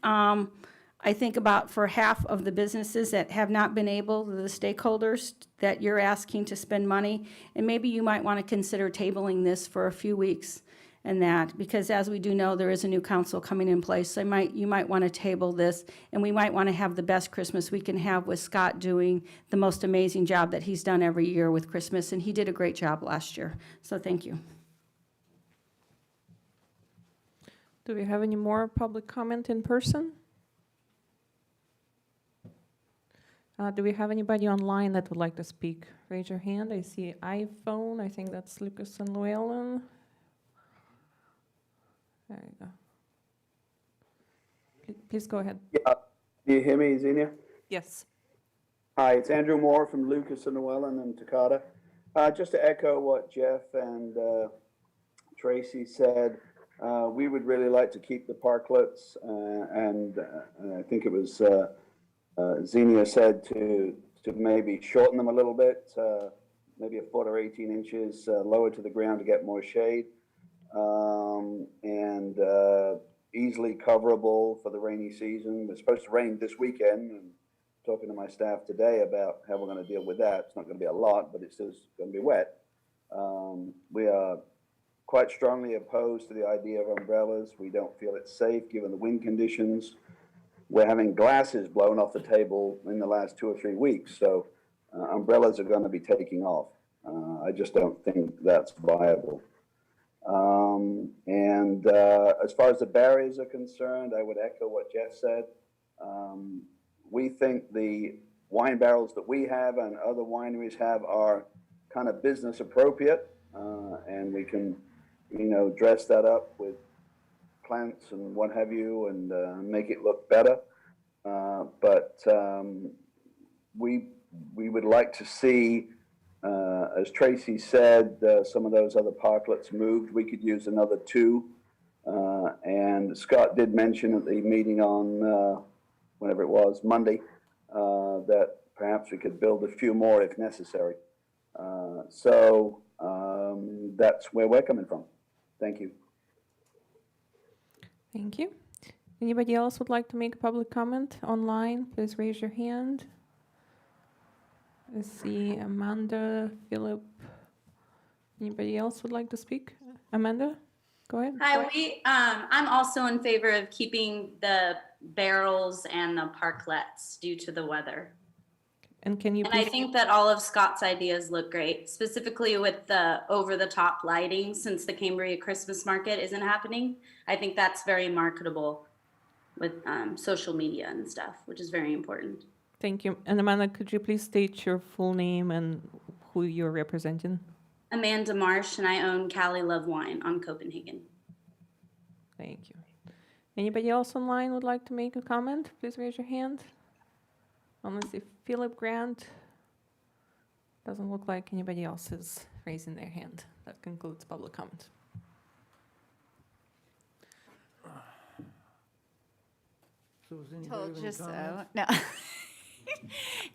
I: I think about for half of the businesses that have not been able, the stakeholders that you're asking to spend money, and maybe you might want to consider tabling this for a few weeks and that, because as we do know, there is a new council coming in place, so you might want to table this, and we might want to have the best Christmas we can have with Scott doing the most amazing job that he's done every year with Christmas, and he did a great job last year, so thank you.
E: Do we have any more public comment in person? Do we have anybody online that would like to speak? Raise your hand. I see iPhone. I think that's Lucas and Llewellyn. There you go. Please go ahead.
L: Yeah. Do you hear me, Xenia?
E: Yes.
L: Hi, it's Andrew Moore from Lucas and Llewellyn and Takata. Just to echo what Jeff and Tracy said, we would really like to keep the parklets, and I think it was Xenia said to maybe shorten them a little bit, maybe a foot or 18 inches lower to the ground to get more shade. And easily coverable for the rainy season. It's supposed to rain this weekend, and talking to my staff today about how we're going to deal with that. It's not going to be a lot, but it's just going to be wet. We are quite strongly opposed to the idea of umbrellas. We don't feel it's safe given the wind conditions. We're having glasses blown off the table in the last 2 or 3 weeks, so umbrellas are going to be taking off. I just don't think that's viable. As far as the barriers are concerned, I would echo what Jeff said. We think the wine barrels that we have and other wineries have are kind of business appropriate, and we can, dress that up with plants and what have you, and make it look better. But we would like to see, as Tracy said, some of those other parklets moved. We could use another 2. And Scott did mention at the meeting on, whenever it was, Monday, that perhaps we could build a few more if necessary. So that's where we're coming from. Thank you.
E: Thank you. Anybody else would like to make a public comment online? Please raise your hand. Let's see, Amanda, Philip. Anybody else would like to speak? Amanda, go ahead.
M: Hi, I'm also in favor of keeping the barrels and the parklets due to the weather.
E: And can you
M: And I
E: please,
M: think that all of Scott's ideas look great, specifically with the over-the-top lighting, since the Cambria Christmas market isn't happening. I think that's very marketable with social media and stuff, which is very important.
E: thank you. And Amanda, could you please state your full name and who you're representing?
M: Amanda Marsh, and I own Cali Love Wine on Copenhagen.
E: Thank you. Anybody else online would like to make a comment? Please raise your hand. Unless if Philip Grant, doesn't look like anybody else is raising their hand. That concludes public comment.
C: So is anybody
F: Told
C: have
F: you
C: any
F: so.
C: comments?
F: No.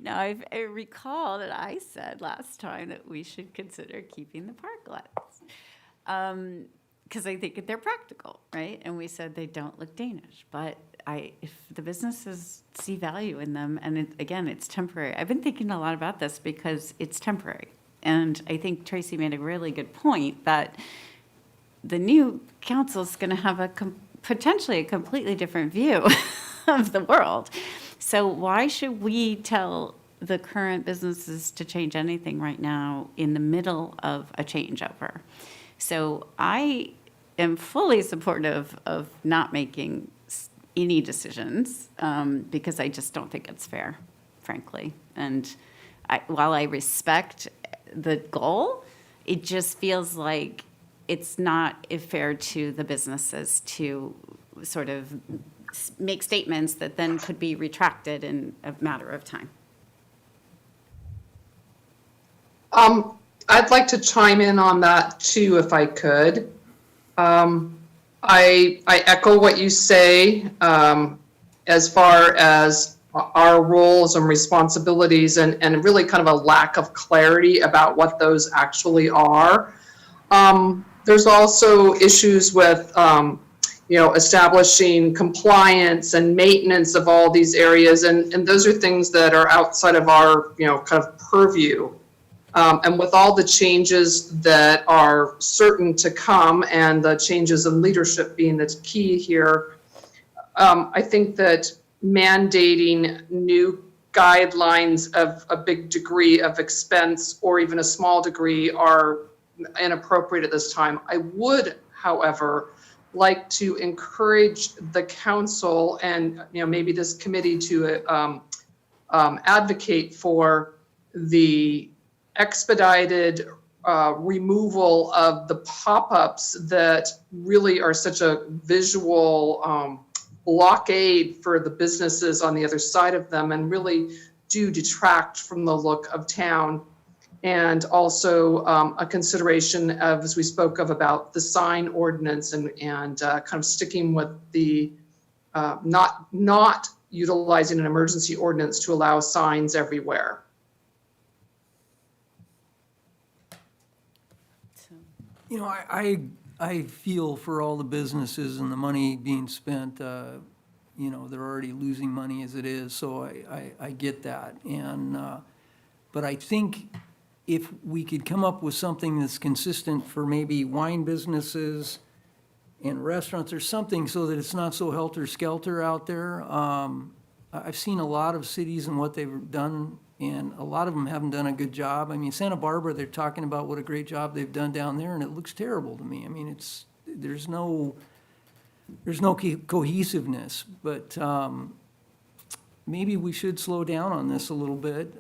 F: No, I recall that I said last time that we should consider keeping the parklets. Because I think they're practical, right? And we said they don't look Danish. But if the businesses see value in them, and again, it's temporary. I've been thinking a lot about this because it's temporary. And I think Tracy made a really good point that the new council is going to have potentially a completely different view of the world. So why should we tell the current businesses to change anything right now in the middle of a changeover? So I am fully supportive of not making any decisions because I just don't think it's fair, frankly. And while I respect the goal, it just feels like it's not fair to the businesses to sort of make statements that then could be retracted in a matter of time.
H: I'd like to chime in on that too, if I could. I echo what you say as far as our roles and responsibilities and really kind of a lack of clarity about what those actually are. There's also issues with establishing compliance and maintenance of all these areas. And those are things that are outside of our, kind of purview. And with all the changes that are certain to come and the changes in leadership being the key here, I think that mandating new guidelines of a big degree of expense or even a small degree are inappropriate at this time. I would, however, like to encourage the council and maybe this committee to advocate for the expedited removal of the pop-ups that really are such a visual blockade for the businesses on the other side of them and really do detract from the look of town. And also a consideration of, as we spoke of, about the sign ordinance and kind of sticking with the not utilizing an emergency ordinance to allow signs everywhere.
C: I feel for all the businesses and the money being spent, they're already losing money as it is, so I get that. And, but I think if we could come up with something that's consistent for maybe wine businesses and restaurants or something so that it's not so helter-skelter out there. I've seen a lot of cities and what they've done, and a lot of them haven't done a good job. I mean, Santa Barbara, they're talking about what a great job they've done down there, and it looks terrible to me. I mean, there's no cohesiveness, but maybe we should slow down on this a little bit.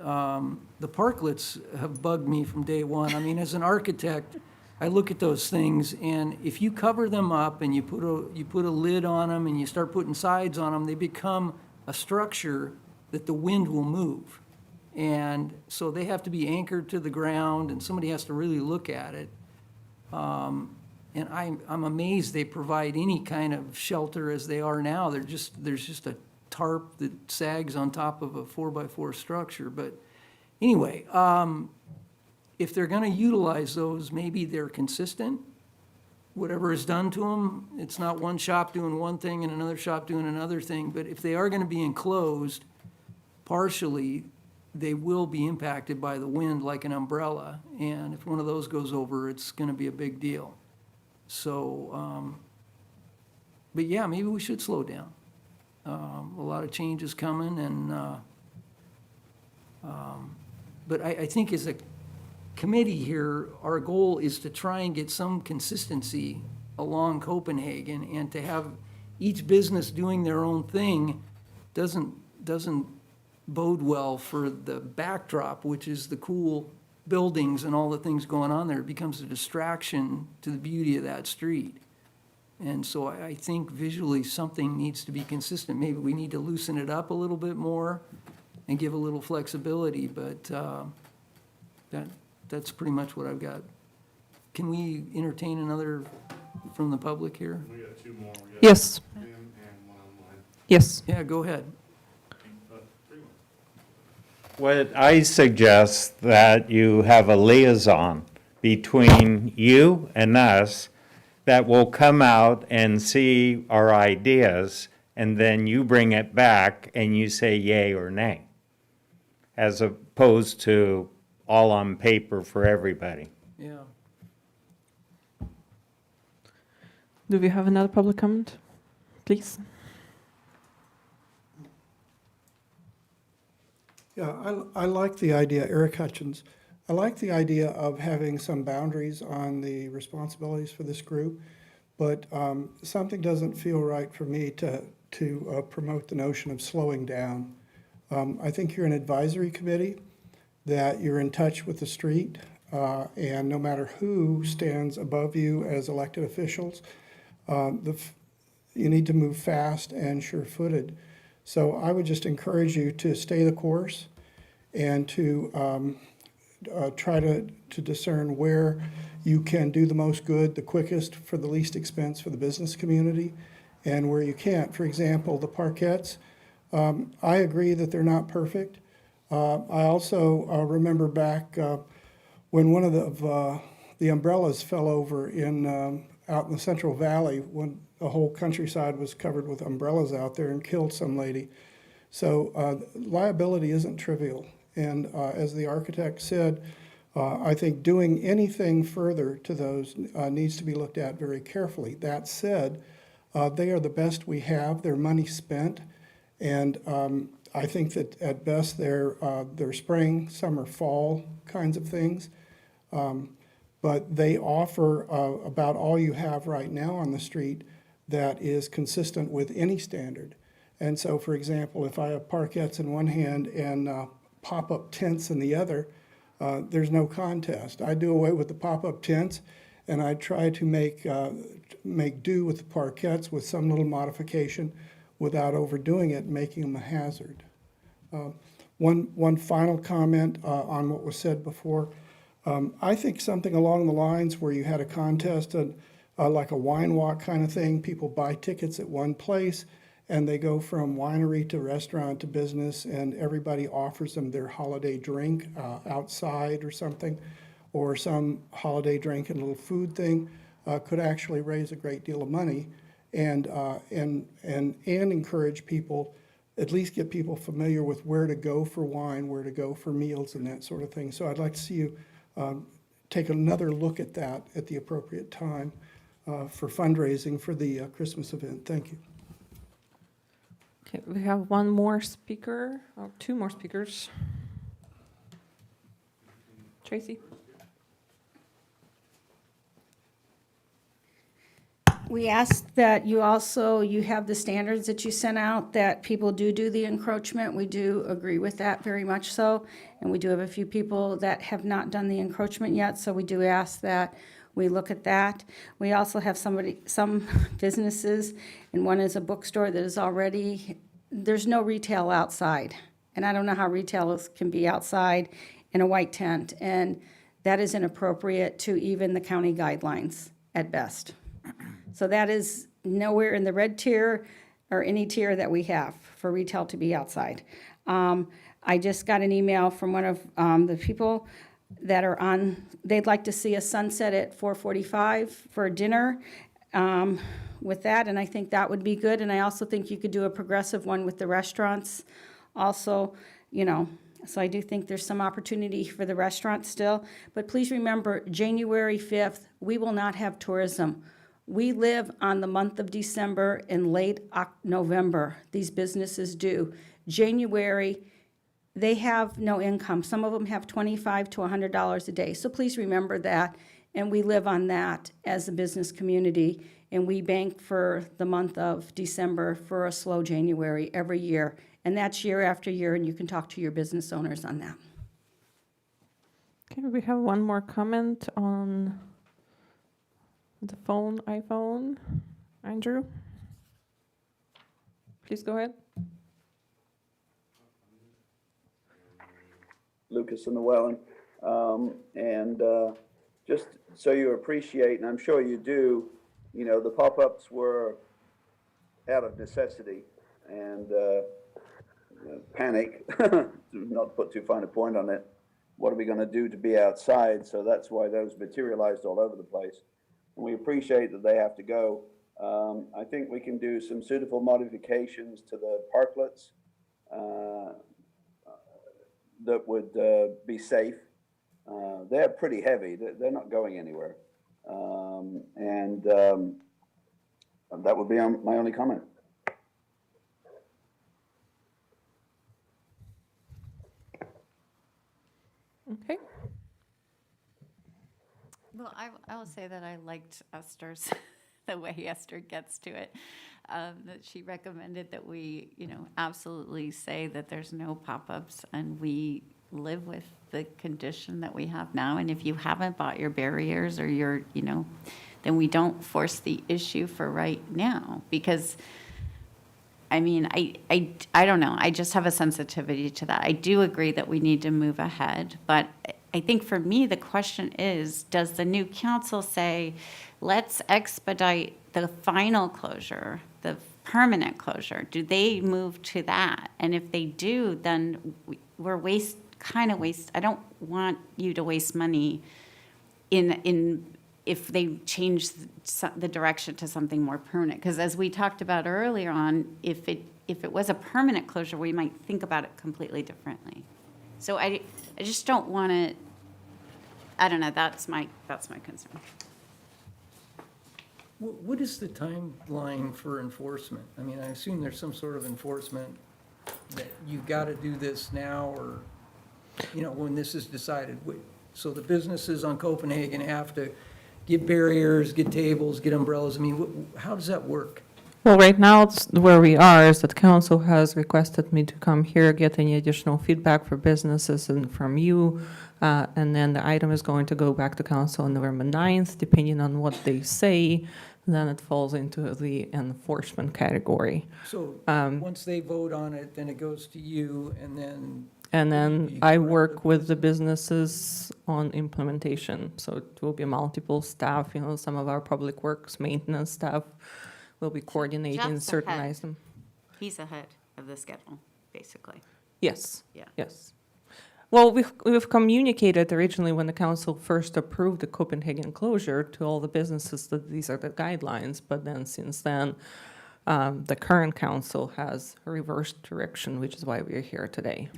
C: The parklets have bugged me from day one. I mean, as an architect, I look at those things, and if you cover them up and you put a lid on them and you start putting sides on them, they become a structure that the wind will move. And so they have to be anchored to the ground, and somebody has to really look at it. And I'm amazed they provide any kind of shelter as they are now. There's just a tarp that sags on top of a 4x4 structure. But anyway, if they're going to utilize those, maybe they're consistent whatever is done to them, it's not one shop doing one thing and another shop doing another thing, but if they are gonna be enclosed partially, they will be impacted by the wind like an umbrella, and if one of those goes over, it's gonna be a big deal. So, but yeah, maybe we should slow down. A lot of change is coming, and, but I think as a committee here, our goal is to try and get some consistency along Copenhagen, and to have each business doing their own thing doesn't bode well for the backdrop, which is the cool buildings and all the things going on there. It becomes a distraction to the beauty of that street. And so I think visually something needs to be consistent. Maybe we need to loosen it up a little bit more and give a little flexibility, but that's pretty much what I've got. Can we entertain another from the public here?
B: We got two more. We got
E: Yes.
B: Zoom and one online.
E: Yes.
C: Yeah, go ahead.
B: Three more.
K: What I suggest that you have a liaison between you and us that will come out and see our ideas, and then you bring it back and you say yay or nay, as opposed to all on paper for everybody.
C: Yeah.
E: Do we have another public comment? Please.
J: Yeah, I like the idea, Eric Hutchins. I like the idea of having some boundaries on the responsibilities for this group, but something doesn't feel right for me to promote the notion of slowing down. I think you're an advisory committee, that you're in touch with the street, and no matter who stands above you as elected officials, you need to move fast and sure-footed. So I would just encourage you to stay the course and to try to discern where you can do the most good, the quickest, for the least expense for the business community, and where you can't. For example, the parquettes, I agree that they're not perfect. I also remember back when one of the umbrellas fell over out in the Central Valley, when the whole countryside was covered with umbrellas out there, and killed some lady. So liability isn't trivial. And as the architect said, I think doing anything further to those needs to be looked at very carefully. That said, they are the best we have. They're money spent. And I think that at best they're spring, summer, fall kinds of things. But they offer about all you have right now on the street that is consistent with any standard. And so, for example, if I have parquettes in one hand and pop-up tents in the other, there's no contest. I do away with the pop-up tents, and I try to make do with the parquettes with some little modification without overdoing it and making them a hazard. One final comment on what was said before. I think something along the lines where you had a contest, like a wine walk kind of thing, people buy tickets at one place, and they go from winery to restaurant to business, and everybody offers them their holiday drink outside or something, or some holiday drink and little food thing, could actually raise a great deal of money and encourage people, at least get people familiar with where to go for wine, where to go for meals and that sort of thing. So I'd like to see you take another look at that at the appropriate time for fundraising for the Christmas event. Thank you.
E: Okay, we have one more speaker, or two more speakers. Tracy?
I: We ask that you have the standards that you sent out, that people do the encroachment. We do agree with that very much so. And we do have a few people that have not done the encroachment yet, so we do ask that we look at that. We also have some businesses, and one is a bookstore that is already, there's no retail outside. And I don't know how retailers can be outside in a white tent. And that is inappropriate to even the county guidelines at best. So that is nowhere in the red tier or any tier that we have for retail to be outside. I just got an email from one of the people that are on, they'd like to see a sunset at 4:45 for dinner with that, and I think that would be good. And I also think you could do a progressive one with the restaurants also, you know. So I do think there's some opportunity for the restaurants still. But please remember, January 5th, we will not have tourism. We live on the month of December and late November. These businesses do. January, they have no income. Some of them have $25 to $100 a day. So please remember that. And we live on that as a business community. And we bank for the month of December for a slow January every year. And that's year after year, and you can talk to your business owners on that.
E: Okay, we have one more comment on the iPhone. Andrew? Please go ahead.
L: Lucas and Llewellyn. Just so you appreciate, and I'm sure you do, you know, the pop-ups were out of necessity and panic, to not put too fine a point on it. What are we going to do to be outside? So that's why those materialized all over the place. And we appreciate that they have to go. I think we can do some suitable modifications to the parklets that would be safe. They're pretty heavy. They're not going anywhere. That would be my only comment.
E: Okay.
F: Well, I will say that I liked Esther's, the way Esther gets to it, that she recommended that we, you know, absolutely say that there's no pop-ups and we live with the condition that we have now. And if you haven't bought your barriers or your, you know, then we don't force the issue for right now. Because, I mean, I don't know. I just have a sensitivity to that. I do agree that we need to move ahead, but I think for me, the question is, does the new council say, let's expedite the final closure, the permanent closure? Do they move to that? And if they do, then we're I don't want you to waste money if they change the direction to something more permanent. Because as we talked about earlier on, if it was a permanent closure, we might think about it completely differently. So I just don't want to, I don't know, that's my concern.
C: What is the timeline for enforcement? I mean, I assume there's some sort of enforcement that you've got to do this now, or, you know, when this is decided. So the businesses on Copenhagen have to get barriers, get tables, get umbrellas. I mean, how does that work?
E: Well, right now, where we are is that council has requested me to come here, get any additional feedback for businesses and from you. And then the item is going to go back to council on November 9th, depending on what they say. Then it falls into the enforcement category.
C: So once they vote on it, then it goes to you, and then...
E: And then I work with the businesses on implementation. So it will be multiple staff, you know, some of our public works, maintenance staff will be coordinating,
F: Jeff's
E: scrutinize them.
F: He's ahead of the schedule, basically.
E: Yes.
F: Yeah.
E: Yes. Well, we've communicated originally when the council first approved the Copenhagen closure to all the businesses that these are the guidelines, but then since then, the current council has reversed direction, which is why we are here today.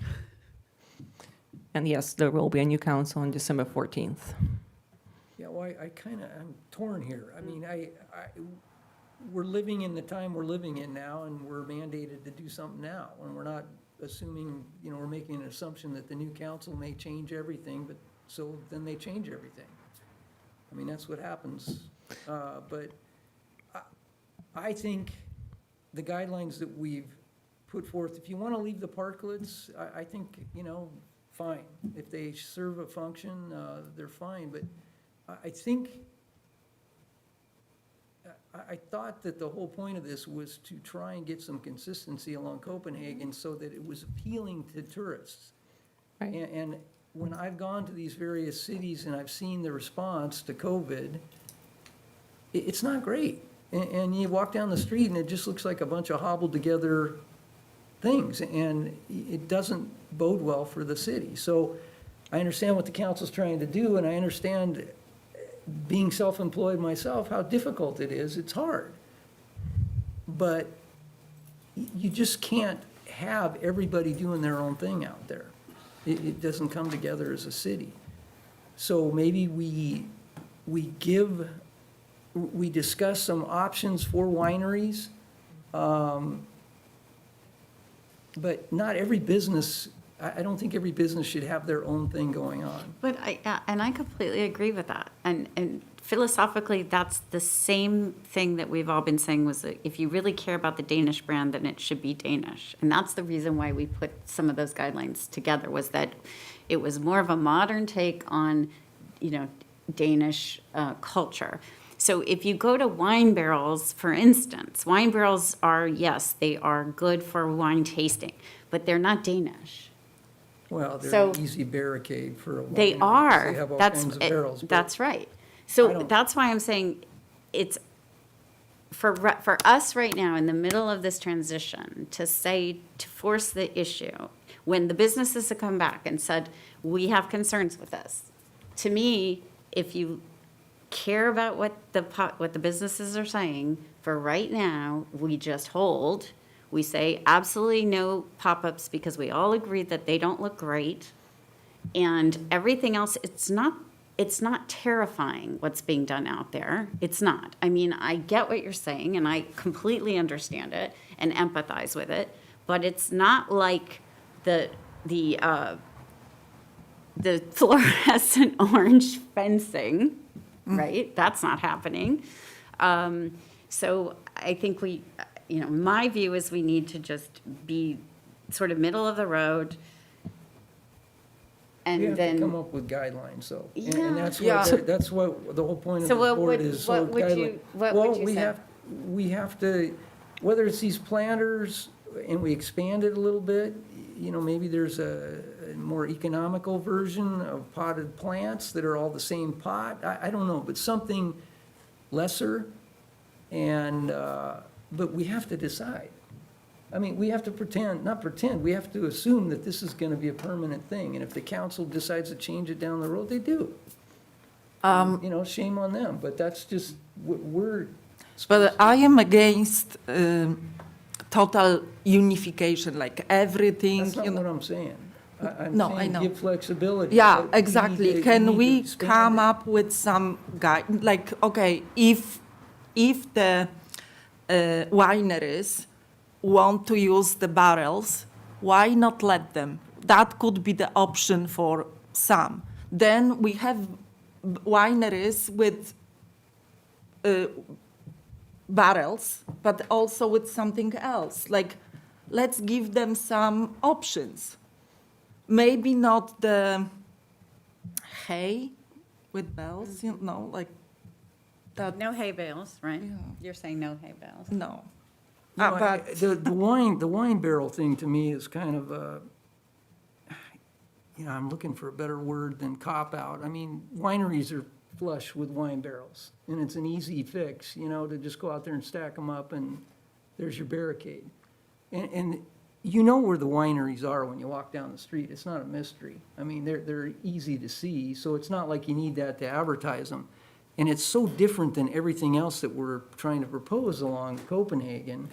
E: And yes, there will be a new council on December 14th.
C: Yeah, well, I'm torn here. I mean, we're living in the time we're living in now, and we're mandated to do something now, and we're not assuming, you know, we're making an assumption that the new council may change everything, but so then they change everything. I mean, that's what happens. But I think the guidelines that we've put forth, if you want to leave the parklets, I think, you know, fine. If they serve a function, they're fine. But I thought that the whole point of this was to try and get some consistency along Copenhagen so that it was appealing to tourists.
E: Right.
C: And when I've gone to these various cities and I've seen the response to COVID, it's not great. And you walk down the street and it just looks like a bunch of hobbled together things, and it doesn't bode well for the city. So I understand what the council's trying to do, and I understand, being self-employed myself, how difficult it is. It's hard. But you just can't have everybody doing their own thing out there. It doesn't come together as a city. So maybe we discuss some options for wineries. But not every business, I don't think every business should have their own thing going on.
F: But I completely agree with that. And philosophically, that's the same thing that we've all been saying was that if you really care about the Danish brand, then it should be Danish. And that's the reason why we put some of those guidelines together, was that it was more of a modern take on, Danish culture. So if you go to wine barrels, for instance, wine barrels are, yes, they are good for wine tasting, but they're not Danish.
C: Well, they're
F: So-
C: an easy barricade for a winery.
F: They
C: 'cause
F: are.
C: They have all
F: That's
C: kinds of barrels. but
F: That's right.
C: I
F: So
C: don't-
F: that's why I'm saying it's for us right now in the middle of this transition to force the issue when the businesses have come back and said, we have concerns with this. To me, if you care about what the businesses are saying, for right now, we just hold. We say absolutely no pop-ups because we all agree that they don't look great. And everything else, it's not terrifying what's being done out there. It's not. I mean, I get what you're saying and I completely understand it and empathize with it, but it's not like the fluorescent orange fencing, right? That's not happening. So I think my view is we need to just be sort of middle of the road.
C: We
F: And
C: have to come
F: then,
C: up with guidelines, so. And
F: Yeah.
C: that's what the whole point of
F: So
C: the
F: what
C: board
F: would-
C: is.
F: what
C: So
F: would
C: guideline-
F: you- what would you say?
C: We have to, whether it's these planters and we expand it a little bit, maybe there's a more economical version of potted plants that are all the same pot. I don't know, but something lesser. And, but we have to decide. I mean, we have to we have to assume that this is going to be a permanent thing. And if the council decides to change it down the road, they do. Shame on them, but that's just, we're.
N: But I am against total unification, like everything,
C: That's not what I'm saying. I'm
N: No, I
C: saying
N: know.
C: give flexibility.
N: Yeah,
C: but we need
N: exactly.
C: to-
N: Can
C: need to
N: we
C: expand
N: come
C: it.
N: up with some guide, like, okay, if the wineries want to use the barrels, why not let them? That could be the option for some. Then we have wineries with barrels, but also with something else. Like, let's give them some options. Maybe not the hay with bells, like that.
F: no hay bales, right?
N: Yeah.
F: You're saying no hay bales.
N: No.
C: No,
N: But
C: the wine barrel thing to me is kind of a, I'm looking for a better word than cop-out. I mean, wineries are flush with wine barrels, and it's an easy fix, to just go out there and stack them up, and there's your barricade. And you know where the wineries are when you walk down the street. It's not a mystery. I mean, they're easy to see, so it's not like you need that to advertise them. And it's so different than everything else that we're trying to propose along Copenhagen.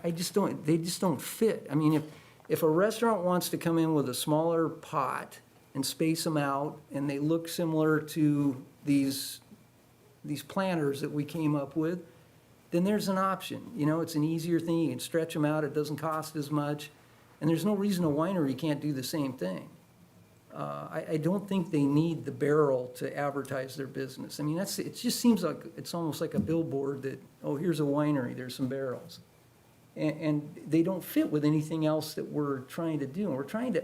C: They just don't fit. I mean, if a restaurant wants to come in with a smaller pot and space them out, and they look similar to these planters that we came up with, then there's an option. It's an easier thing. You can stretch them out. It doesn't cost as much. And there's no reason a winery can't do the same thing. I don't think they need the barrel to advertise their business. I mean, it just seems like it's almost like a billboard that, oh, here's a winery, there's some barrels. And they don't fit with anything else that we're trying to do. And we're trying to,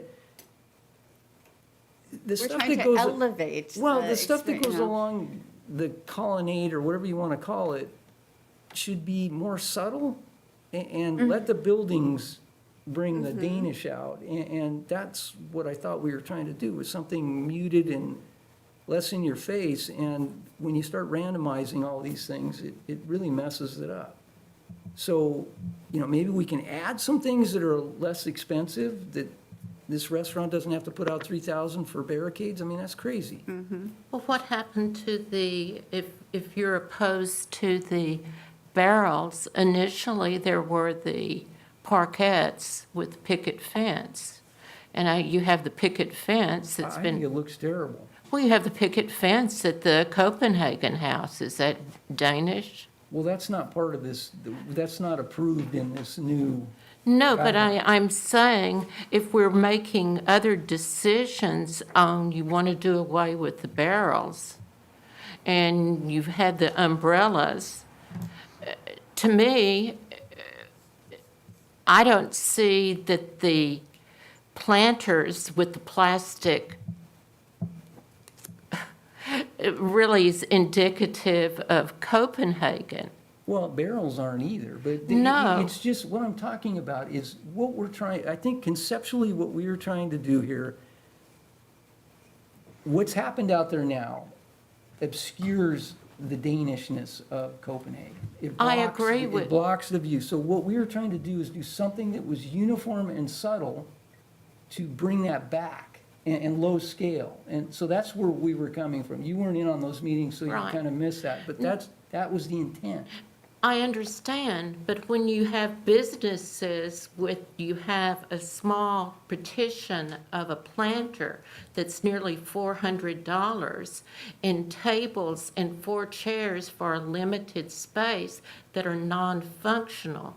C: the
F: We're
C: stuff
F: trying
C: that
F: to
C: goes.
F: elevate.
C: Well, the stuff that
F: experience,
C: goes along the colonnade or whatever you want to call it should be more subtle and let the buildings bring the Danish out. And that's what I thought we were trying to do, was something muted and less in your face. And when you start randomizing all these things, it really messes it up. So, maybe we can add some things that are less expensive, that this restaurant doesn't have to put out 3,000 for barricades? I mean, that's crazy.
D: Well, what happened to if you're opposed to the barrels, initially there were the parkettes with picket fence. And you have the picket fence that's
C: I
D: been.
C: think it looks terrible.
D: Well, you have the picket fence at the Copenhagen House. Is that Danish?
C: Well, that's not part of this, that's not approved in this new.
D: No, but I'm saying if we're making other decisions on, you want to do away with the barrels, and you've had the umbrellas, to me, I don't see that the planters with the plastic it really is indicative of Copenhagen.
C: Well, barrels aren't either, but
D: No.
C: it's just, what I'm talking about is what we're trying, I think conceptually what we are trying to do here, what's happened out there now obscures the Danishness of Copenhagen.
D: I agree with-
C: It blocks the view. So what we were trying to do is do something that was uniform and subtle to bring that back and low scale. And so that's where we were coming from. You weren't in on those meetings, so you
D: Right.
C: kind of missed that. But that was the intent.
D: I understand, but when you have businesses you have a small petition of a planter that's nearly $400 and tables and 4 chairs for a limited space that are non-functional,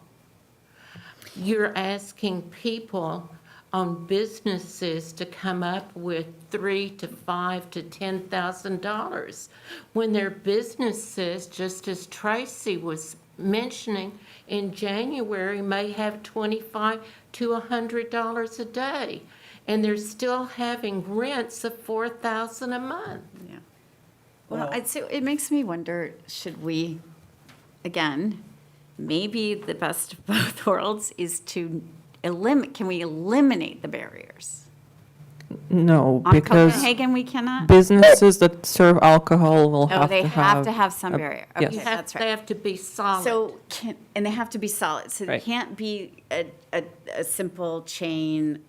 D: you're asking people on businesses to come up with $3,000 to $5,000 to $10,000 when their businesses, just as Tracy was mentioning, in January may have $25 to $100 a day, and they're still having rents of $4,000 a month.
F: Yeah. Well, I'd say, it makes me wonder, should we, again, maybe the best of both worlds is to can we eliminate the barriers?
E: No,
F: On
E: because
F: Copenhagen, we cannot?
E: businesses that serve alcohol will
F: Oh,
E: have
F: they
E: to
F: have to have some barrier.
E: yes.
F: Okay, that's
D: They
F: right.
D: have to be solid.
F: So, and they have to be solid, so it
E: Right.
F: can't be a simple chain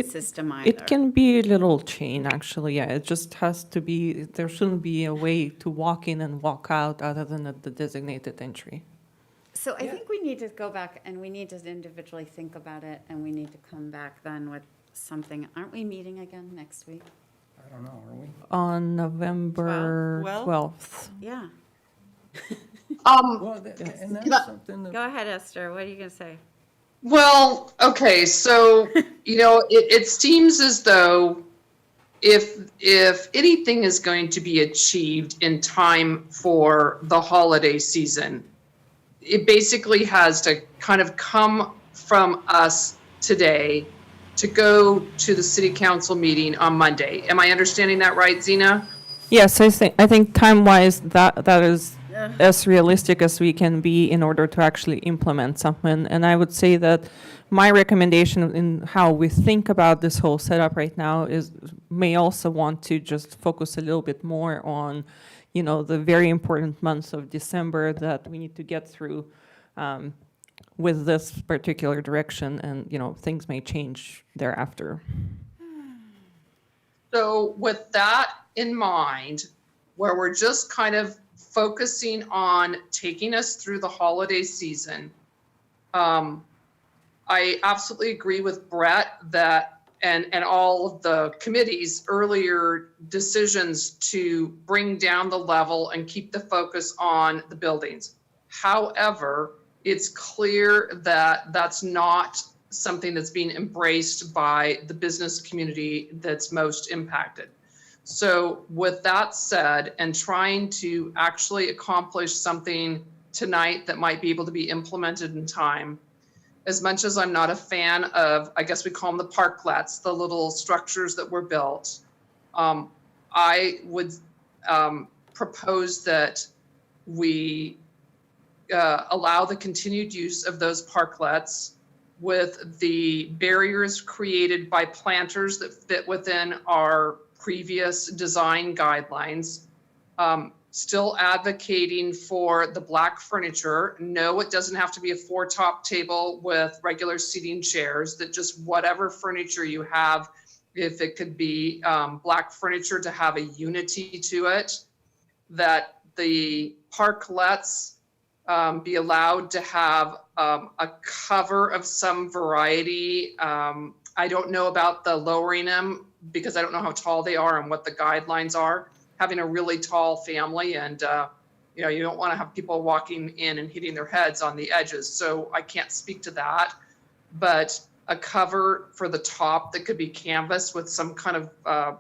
F: system either.
E: It can be a little chain, actually, yeah. It just has to be, there shouldn't be a way to walk in and walk out other than at the designated entry.
F: So I think we need to go back and we need to individually think about it, and we need to come back then with something. Aren't we meeting again next week?
C: I don't know, are we?
E: On November
N: 12th?
E: 12th.
F: Yeah.
C: Well, and that's something that.
F: Go ahead, Esther, what are you gonna say?
H: Well, okay, so, it seems as though if anything is going to be achieved in time for the holiday season, it basically has to kind of come from us today to go to the city council meeting on Monday. Am I understanding that right, Zena?
E: Yes, I think time-wise, that is as realistic as we can be in order to actually implement something. And I would say that my recommendation in how we think about this whole setup right now is may also want to just focus a little bit more on, the very important months of December that we need to get through with this particular direction, and things may change thereafter.
H: So with that in mind, where we're just kind of focusing on taking us through the holiday season, I absolutely agree with Brett that, and all of the committee's earlier decisions to bring down the level and keep the focus on the buildings. However, it's clear that that's not something that's being embraced by the business community that's most impacted. So with that said, and trying to actually accomplish something tonight that might be able to be implemented in time, as much as I'm not a fan of, I guess we call them the parklets, the little structures that were built, I would propose that we allow the continued use of those parklets with the barriers created by planters that fit within our previous design guidelines. Still advocating for the black furniture. No, it doesn't have to be a 4-top table with regular seating chairs, that just whatever furniture you have, if it could be black furniture to have a unity to it, that the parklets be allowed to have a cover of some variety. I don't know about the lowering them because I don't know how tall they are and what the guidelines are. Having a really tall family and, you don't want to have people walking in and hitting their heads on the edges. So I can't speak to that, but a cover for the top that could be canvas with some kind of,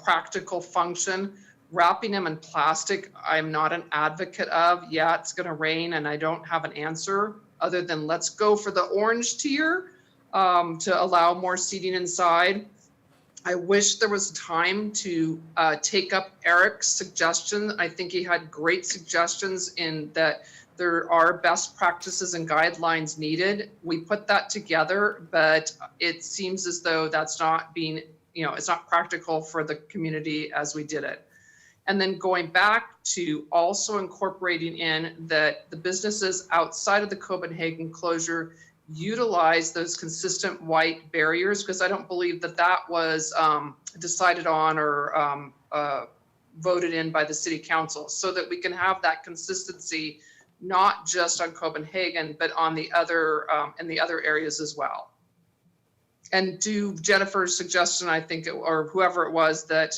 H: practical function. Wrapping them in plastic, I'm not an advocate of. Yeah, it's going to rain and I don't have an answer other than let's go for the orange tier to allow more seating inside. I wish there was time to take up Eric's suggestion. I think he had great suggestions in that there are best practices and guidelines needed. We put that together, but it seems as though that's not being, it's not practical for the community as we did it. And then going back to also incorporating in that the businesses outside of the Copenhagen closure utilize those consistent white barriers, because I don't believe that that was decided on or voted in by the city council, so that we can have that consistency, not just on Copenhagen, but on the other in the other areas as well. And to Jennifer's suggestion, I think, or whoever it was, that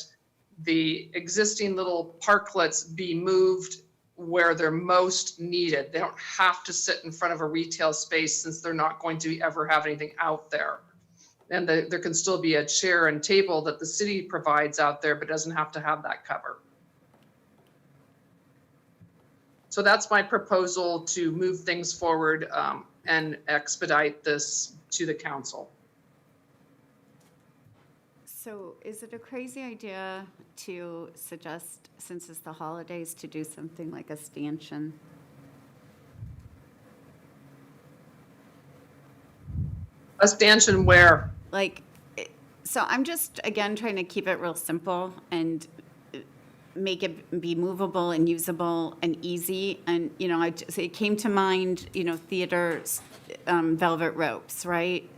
H: the existing little parklets be moved where they're most needed. They don't have to sit in front of a retail space since they're not going to ever have anything out there. And there can still be a chair and table that the city provides out there, but doesn't have to have that cover. So that's my proposal to move things forward and expedite this to the council.
F: So is it a crazy idea to suggest, since it's the holidays, to do something like a stanchion?
H: A stanchion where?
F: So I'm just, again, trying to keep it real simple and make it be movable and usable and easy. And, it came to mind, theaters, velvet ropes, right?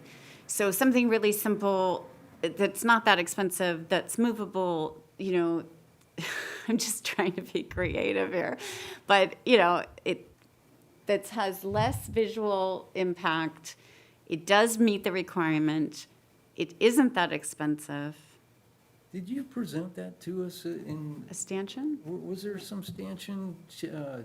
F: So something really simple that's not that expensive, that's movable, I'm just trying to be creative here. But, that has less visual impact. It does meet the requirement. It isn't that expensive.
C: Did you present that to us in?
F: A stanchion?
C: Was there some stanchion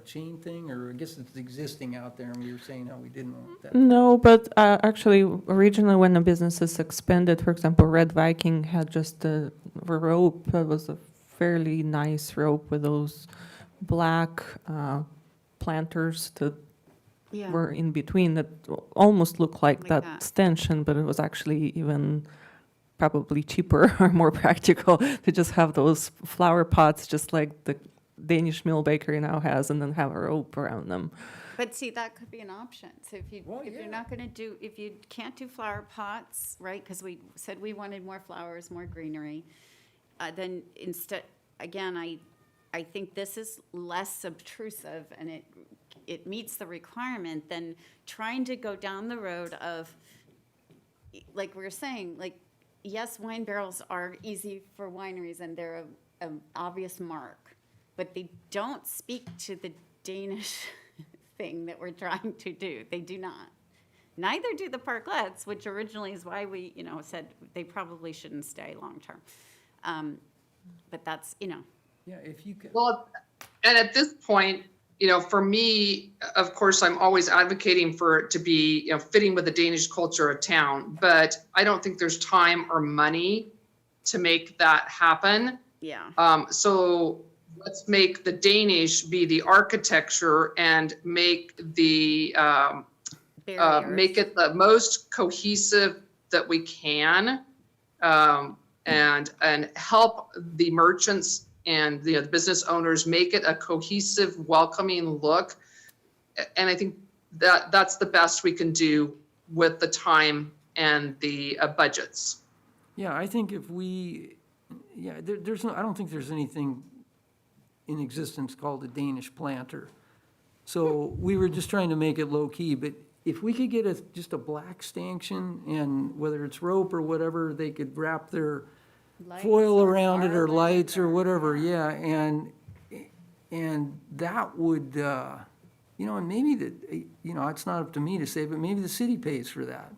C: chain thing, or I guess it's existing out there and we were saying how we didn't want that?
E: No, but actually, originally when the businesses expanded, for example, Red Viking had just a rope that was a fairly nice rope with those black planters that were in between that almost looked like that stanchion, but it was actually even probably cheaper or more practical to just have those flower pots, just like the Danish mill bakery now has, and then have a rope around them.
F: But see, that could be an option. So if you're not going to do, if you can't do flower pots, right? Because we said we wanted more flowers, more greenery. Then instead, again, I think this is less obtrusive and it meets the requirement than trying to go down the road of, like we were saying, yes, wine barrels are easy for wineries and they're an obvious mark, but they don't speak to the Danish thing that we're trying to do. They do not. Neither do the parklets, which originally is why we, said they probably shouldn't stay long-term. But that's,
C: Yeah, if you could.
H: Well, and at this point, for me, of course, I'm always advocating for it to be, fitting with the Danish culture of town, but I don't think there's time or money to make that happen.
F: Yeah.
H: So let's make the Danish be the architecture and make the, make it the most cohesive that we can, and help the merchants and the business owners make it a cohesive, welcoming look. And I think that's the best we can do with the time and the budgets.
C: Yeah, I think if we, there's no, I don't think there's anything in existence called a Danish planter. So we were just trying to make it low-key, but if we could get just a black stanchion, and whether it's rope or whatever, they could wrap their foil around it or lights or whatever, yeah, and that would, and maybe it's not up to me to say, but maybe the city pays for that.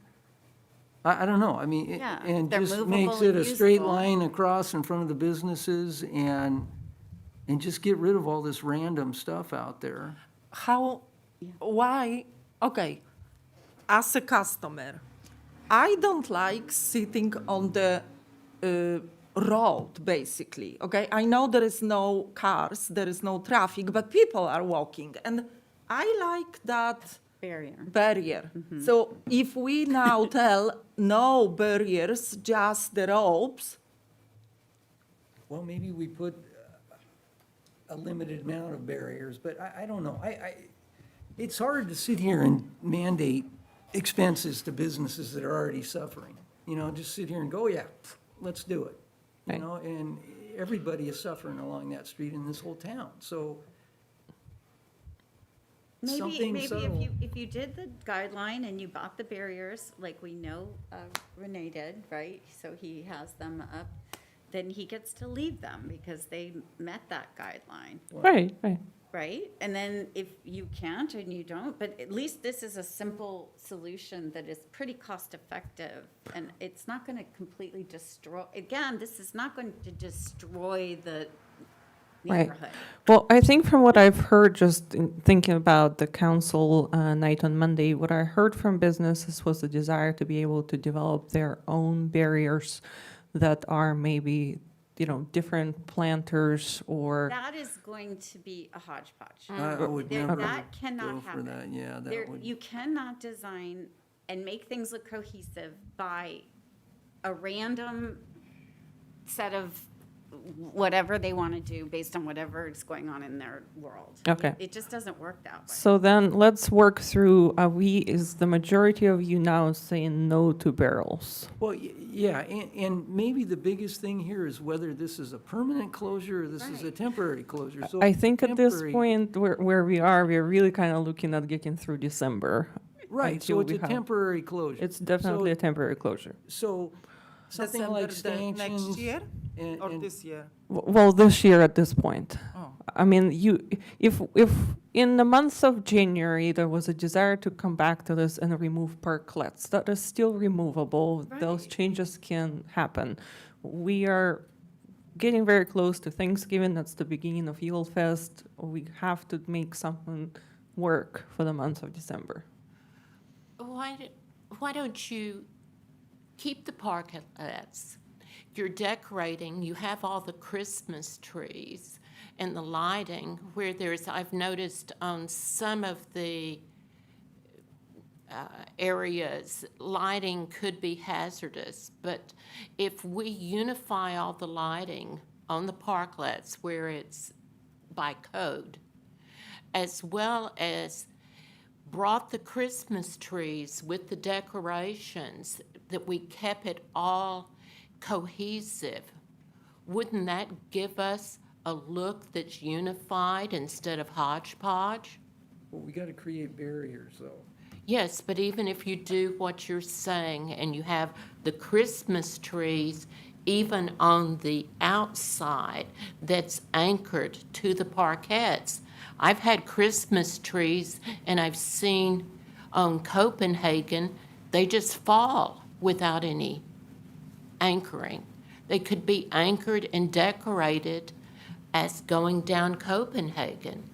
C: I don't know, I mean,
F: Yeah,
C: and
F: they're
C: just
F: movable
C: makes it
F: and
C: a straight
F: usable.
C: line across in front of the businesses and just get rid of all this random stuff out there.
N: Why, okay, as a customer, I don't like sitting on the road, basically, okay? I know there is no cars, there is no traffic, but people are walking, and I like that barrier. So if we now tell no barriers, just the ropes,
C: Well, maybe we put a limited amount of barriers, but I don't know. It's hard to sit here and mandate expenses to businesses that are already suffering. Just sit here and go, yeah, let's do it.
E: Right.
C: And everybody is suffering along that street in this whole town, so
F: Maybe
C: something subtle.
F: if you did the guideline and you bought the barriers, like we know Renee did, right? So he has them up, then he gets to leave them because they met that guideline,
E: Right.
F: right? And then if you can't and you don't, but at least this is a simple solution that is pretty cost effective, and it's not going to completely destroy, again, this is not going to destroy the
E: Right.
F: neighborhood.
E: Well, I think from what I've heard, just in thinking about the council night on Monday, what I heard from businesses was the desire to be able to develop their own barriers that are maybe, different planters or.
F: That is going to be a hodgepodge.
C: I would
F: There-
C: never
F: that cannot
C: go for
F: happen.
C: that, yeah, that
F: There,
C: would.
F: you cannot design and make things look cohesive by a random set of whatever they want to do based on whatever is going on in their world.
E: Okay.
F: It just doesn't work that way.
E: So then let's work through, is the majority of you now saying no to barrels?
C: Well, yeah, and maybe the biggest thing here is whether this is a permanent closure or this is a
F: Right.
C: temporary closure. So
E: I think at this
C: temporary-
E: point where we are, we're really kind of looking at getting through December.
C: Right, so
E: until
C: it's
E: we
C: a
E: have-
C: temporary closure.
E: It's definitely a temporary closure.
C: So something like stanchions.
N: next year or
C: and-
N: this year?
E: Well, this year at this point.
N: Oh.
E: I mean, if in the month of January there was a desire to come back to this and remove parklets, that is still removable. Those
F: Right.
E: changes can happen. We are getting very close to Thanksgiving. That's the beginning of Yule Fest. We have to make something work for the month of December.
D: Why don't you keep the parklets? You're decorating, you have all the Christmas trees and the lighting where I've noticed on some of the areas, lighting could be hazardous, but if we unify all the lighting on the parklets where it's by code, as well as brought the Christmas trees with the decorations, that we kept it all cohesive, wouldn't that give us a look that's unified instead of hodgepodge?
C: Well, we got to create barriers, though.
D: Yes, but even if you do what you're saying and you have the Christmas trees even on the outside that's anchored to the parkettes. I've had Christmas trees and I've seen on Copenhagen, they just fall without any anchoring. They could be anchored and decorated as going down Copenhagen.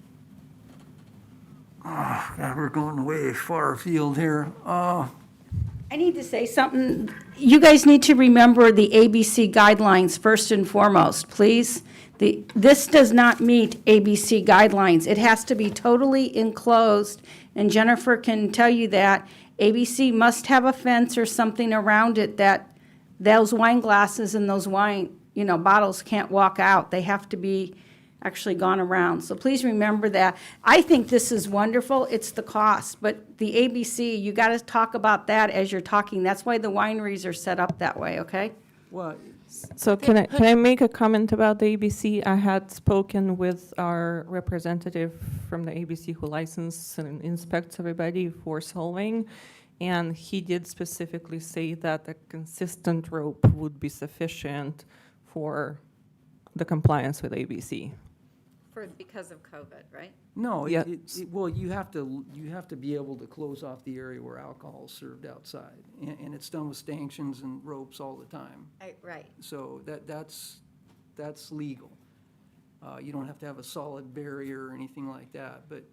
C: Oh, God, we're going way far afield here.
I: I need to say something. You guys need to remember the ABC guidelines first and foremost, please. This does not meet ABC guidelines. It has to be totally enclosed, and Jennifer can tell you that. ABC must have a fence or something around it that those wine glasses and those wine, bottles can't walk out. They have to be actually gone around. So please remember that. I think this is wonderful. It's the cost, but the ABC, you got to talk about that as you're talking. That's why the wineries are set up that way, okay?
C: Well,
E: So can I make a comment about the ABC? I had spoken with our representative from the ABC who licenses and inspects everybody for Solvang, and he did specifically say that a consistent rope would be sufficient for the compliance with ABC.
F: Because of COVID, right?
C: No,
E: Yeah.
C: well, you have to be able to close off the area where alcohol is served outside, and it's done with stanchions and ropes all the time.
F: Right.
C: So that's legal. You don't have to have a solid barrier or anything like that, but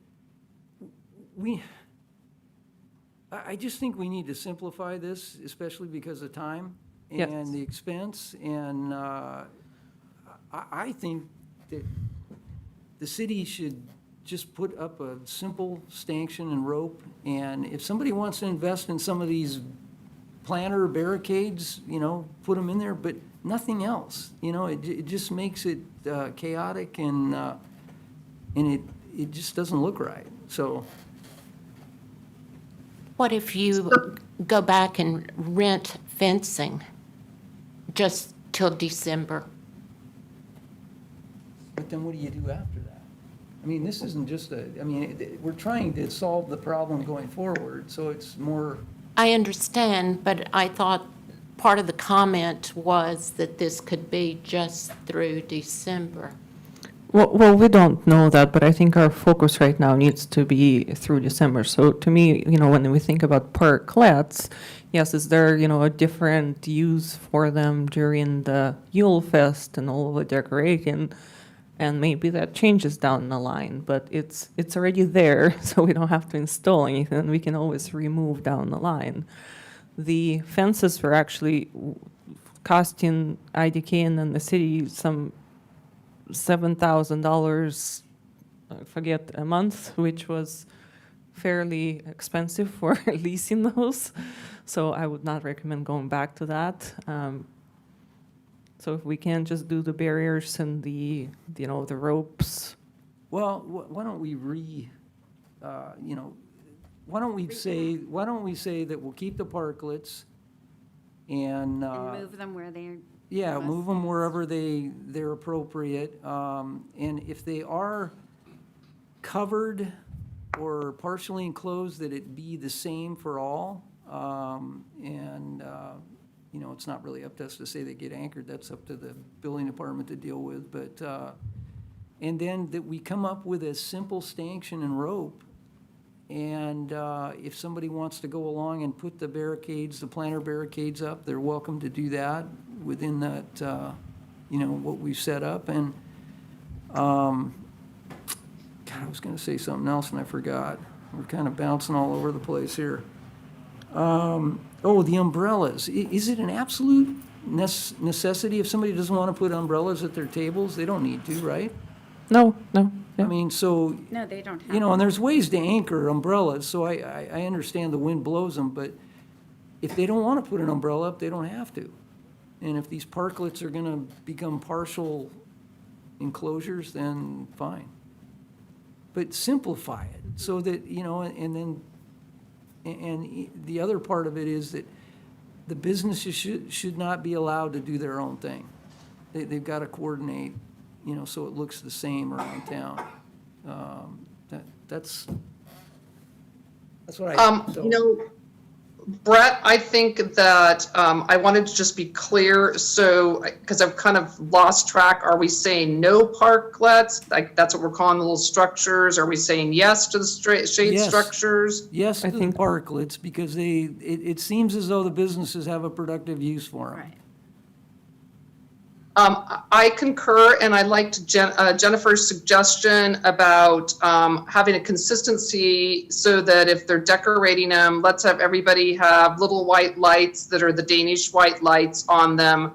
C: I just think we need to simplify this, especially because of time
E: Yes.
C: and the expense, and I think that the city should just put up a simple stanchion and rope, and if somebody wants to invest in some of these planter barricades, put them in there, but nothing else. It just makes it chaotic, and it just doesn't look right. So,
D: What if you go back and rent fencing just till December?
C: but then what do you do after that? I mean, this isn't just we're trying to solve the problem going forward, so it's more.
D: I understand, but I thought part of the comment was that this could be just through December.
E: Well, we don't know that, but I think our focus right now needs to be through December. So to me, when we think about parklets, yes, is there, a different use for them during the Yule Fest and all of the decorating? And maybe that changes down the line, but it's already there, so we don't have to install anything. We can always remove down the line. The fences were actually costing IDK and then the city some $7,000, I forget, a month, which was fairly expensive for leasing those. So I would not recommend going back to that. So if we can just do the barriers and the ropes.
C: Well, why don't we why don't we say that we'll keep the parklets and.
F: And move them where they're.
C: Yeah, move them wherever they're appropriate. And if they are covered or partially enclosed, that it be the same for all. It's not really up to us to say they get anchored. That's up to the building department to deal with. But, and then that we come up with a simple stanchion and rope. And if somebody wants to go along and put the barricades, the planter barricades up, they're welcome to do that within that, what we've set up. And, God, I was going to say something else and I forgot. We're kind of bouncing all over the place here. The umbrellas. Is it an absolute necessity if somebody doesn't want to put umbrellas at their tables? They don't need to, right?
E: No. Yeah.
C: I mean, so.
F: No, they don't have.
C: And there's ways to anchor umbrellas, so I understand the wind blows them, but if they don't want to put an umbrella up, they don't have to. And if these parklets are gonna become partial enclosures, then fine. But simplify it, so that, and the other part of it is that the businesses should not be allowed to do their own thing. They've got to coordinate, so it looks the same around town. That's what I.
H: Brett, I think that I wanted to just be clear, so, because I've kind of lost track. Are we saying no parklets? Like, that's what we're calling the little structures? Are we saying yes to the shade
C: Yes.
H: structures?
C: Yes to the parklets, because it seems as though the businesses have a productive use for them.
F: Right.
H: I concur, and I liked Jennifer's suggestion about having a consistency so that if they're decorating them, let's have everybody have little white lights that are the Danish white lights on them.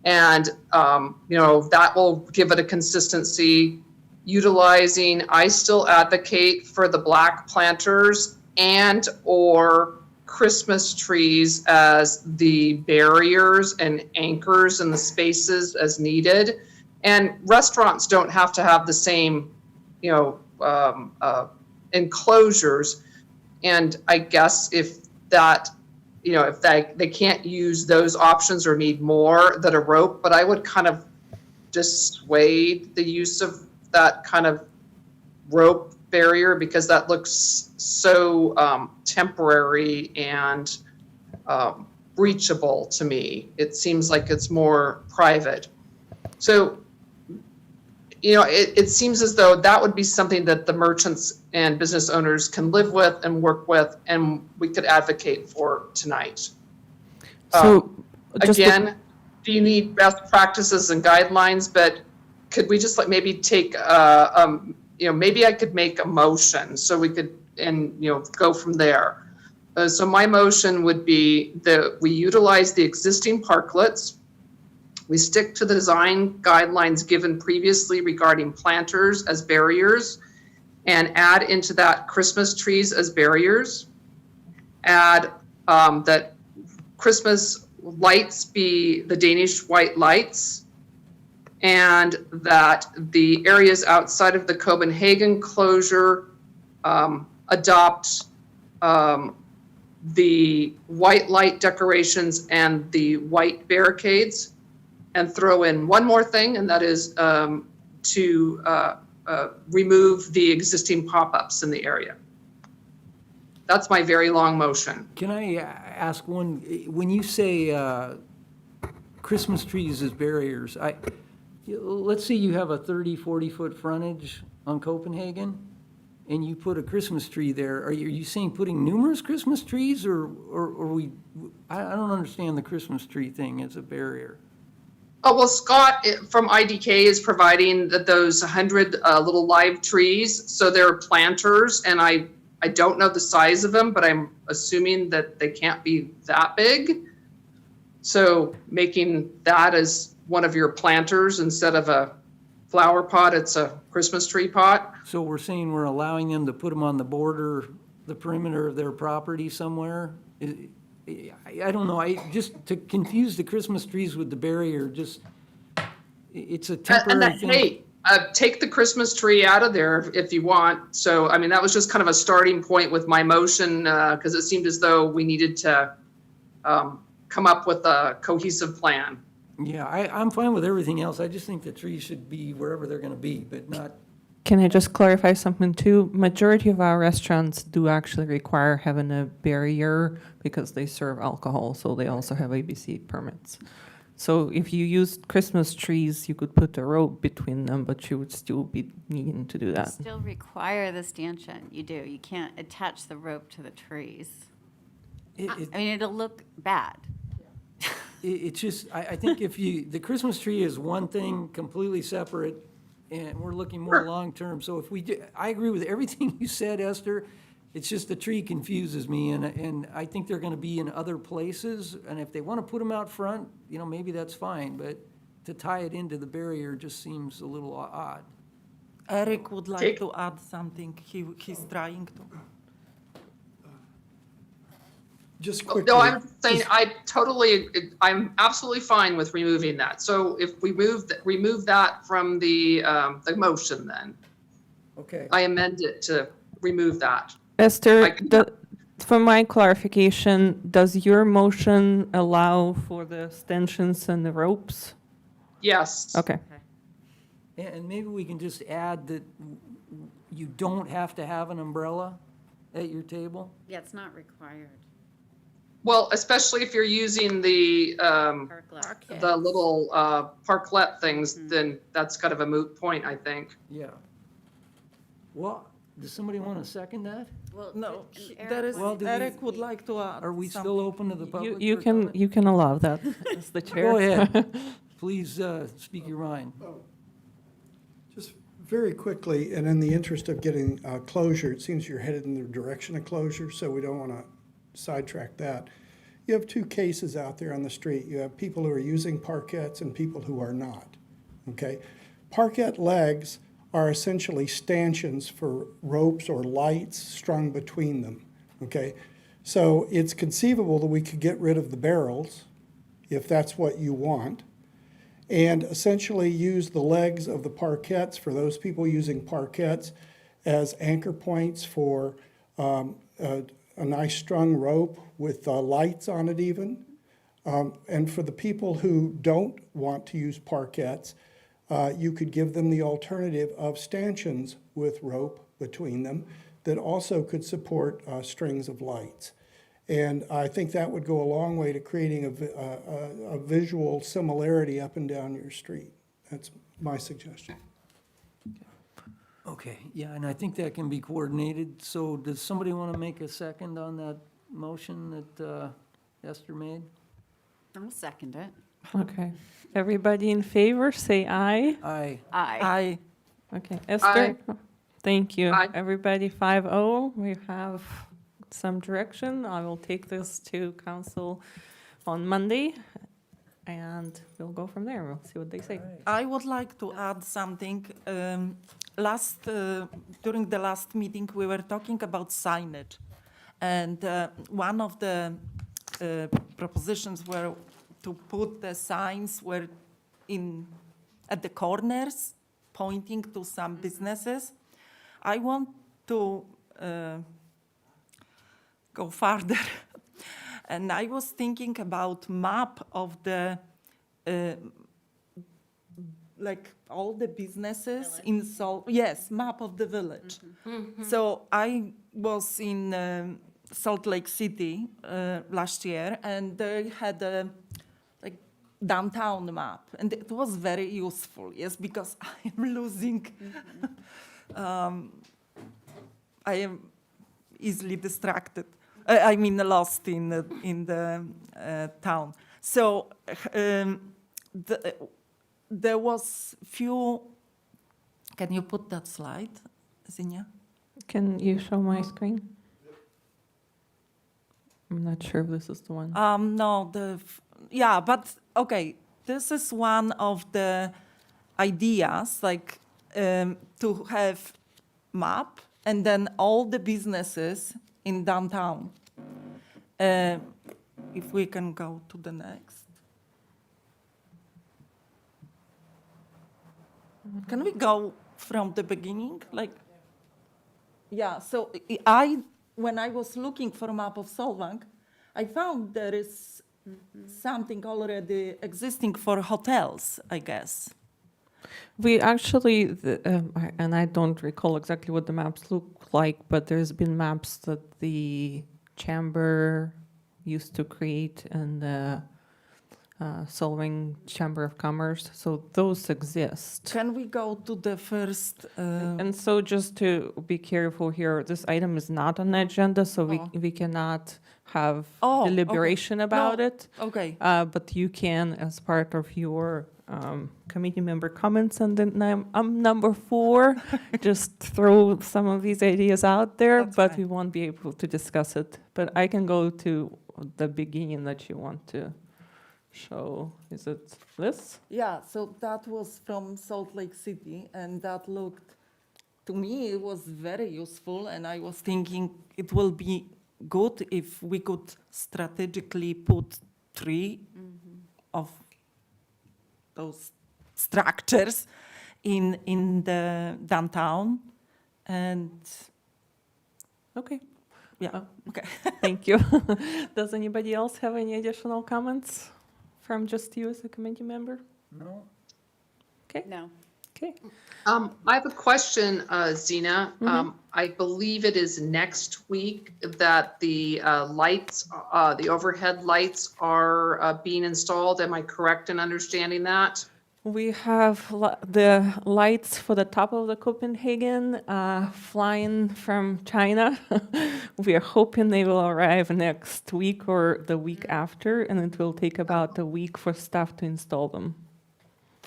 H: And, that will give it a consistency. I still advocate for the black planters and or Christmas trees as the barriers and anchors in the spaces as needed. And restaurants don't have to have the same, enclosures. And I guess if that if they can't use those options or need more than a rope, but I would kind of dissuade the use of that kind of rope barrier because that looks so temporary and reachable to me. It seems like it's more private. So, it seems as though that would be something that the merchants and business owners can live with and work with, and we could advocate for tonight.
E: So, just
H: Again, do you need best practices and guidelines? But could we just maybe take, maybe I could make a motion so we could, go from there. So my motion would be that we utilize the existing parklets. We stick to the design guidelines given previously regarding planters as barriers and add into that Christmas trees as barriers. Add that Christmas lights be the Danish white lights, and that the areas outside of the Copenhagen closure adopt the white light decorations and the white barricades, and throw in one more thing, and that is to remove the existing pop-ups in the area. That's my very long motion.
C: Can I ask one, when you say Christmas trees as barriers, let's say you have a 30, 40-foot frontage on Copenhagen, and you put a Christmas tree there. Are you saying putting numerous Christmas trees, or I don't understand the Christmas tree thing as a barrier.
H: Oh, well, Scott from IDK is providing those 100 little live trees. So they're planters, and I don't know the size of them, but I'm assuming that they can't be that big. So making that as one of your planters instead of a flower pot, it's a Christmas tree pot.
C: So we're saying we're allowing them to put them on the border, the perimeter of their property somewhere? I don't know, just to confuse the Christmas trees with the barrier, it's a temporary thing.
H: Hey, take the Christmas tree out of there if you want. So, I mean, that was just kind of a starting point with my motion, because it seemed as though we needed to come up with a cohesive plan.
C: Yeah, I'm fine with everything else. I just think the trees should be wherever they're gonna be, but not,
E: Can I just clarify something too? Majority of our restaurants do actually require having a barrier because they serve alcohol, so they also have ABC permits. So if you used Christmas trees, you could put a rope between them, but you would still be needing to do that.
F: Still require the stanchion. You do. You can't attach the rope to the trees. I mean, it'll look bad.
C: it's just, I think the Christmas tree is one thing completely separate, and we're looking more long-term. So if we do, I agree with everything you said, Esther. It's just the tree confuses me, and I think they're gonna be in other places, and if they wanna put them out front, maybe that's fine, but to tie it into the barrier just seems a little odd.
N: Eric would like to add something. He's trying to.
J: Just quickly.
H: No, I'm saying I'm absolutely fine with removing that. So if we remove that from the motion, then
C: Okay.
H: I amend it to remove that.
E: Esther, for my clarification, does your motion allow for the stanchions and the ropes?
H: Yes.
E: Okay.
C: And maybe we can just add that you don't have to have an umbrella at your table?
F: Yeah, it's not required.
H: Well, especially if you're using the little parklet things, then that's kind of a moot point, I think.
C: Yeah. Well, does somebody want to second that?
F: Well,
N: No,
F: Eric
N: there is,
C: Well, do we-
N: Eric would like to add.
C: Are we still
N: something.
C: open to the public?
E: You
C: for
E: can
C: comment?
E: you can allow that as the chair.
C: Go ahead. Please speak your mind.
J: Just very quickly, and in the interest of getting closure, it seems you're headed in the direction of closure, so we don't want to sidetrack that. You have two cases out there on the street. You have people who are using parkettes and people who are not, okay? Parkette legs are essentially stanchions for ropes or lights strung between them, okay? So it's conceivable that we could get rid of the barrels, if that's what you want, and essentially use the legs of the parkettes for those people using parkettes as anchor points for a nice strung rope with lights on it even. And for the people who don't want to use parquettes, you could give them the alternative of stanchions with rope between them that also could support strings of lights. And I think that would go a long way to creating a visual similarity up and down your street. That's my suggestion.
C: Okay, yeah, and I think that can be coordinated. So does somebody want to make a second on that motion that Esther made?
F: I'll second it.
E: Okay. Everybody in favor, say aye.
C: Aye.
F: Aye.
E: Okay, Esther? Thank you.
H: Aye.
E: Everybody 5-0. We have some direction. I will take this to council on Monday, and we'll go from there. We'll see what they say.
N: I would like to add something. During the last meeting, we were talking about signage. And one of the propositions were to put the signs were at the corners, pointing to some businesses. I want to go farther. And I was thinking about map of the like all the businesses in yes, map of the village. So I was in Salt Lake City last year, and they had a like downtown map, and it was very useful. Yes, because I am losing. I am easily distracted. I mean, lost in the town. So there was few. Can you put that slide, Zinja?
E: Can you show my screen? I'm not sure if this is the one.
N: No, yeah, but okay. This is one of the ideas, like to have map and then all the businesses in downtown. If we can go to the next. Can we go from the beginning? Like, yeah, so when I was looking for a map of Solvang, I found there is something already existing for hotels, I guess.
E: We actually, and I don't recall exactly what the maps look like, but there's been maps that the chamber used to create in the Solvang Chamber of Commerce. So those exist.
N: Can we go to the first?
E: And so just to be careful here, this item is not on the agenda, so we cannot have deliberation about it.
N: Okay.
E: But you can, as part of your committee member comments, and then I'm number 4, just throw some of these ideas out there,
N: That's
E: but
N: fine.
E: we won't be able to discuss it. But I can go to the beginning that you want to show. Is it this?
N: Yeah, so that was from Salt Lake City, and that looked, to me, it was very useful, and I was thinking it will be good if we could strategically put 3 of those structures in the downtown, and
E: Okay.
N: yeah, okay.
E: Thank you. Does anybody else have any additional comments from just you as a committee member?
C: No?
E: Okay.
F: No.
E: Okay.
H: I have a question, Zena. I believe it is next week that the lights, the overhead lights are being installed. Am I correct in understanding that?
E: We have the lights for the top of the Copenhagen flying from China. We are hoping they will arrive next week or the week after, and it will take about a week for staff to install them.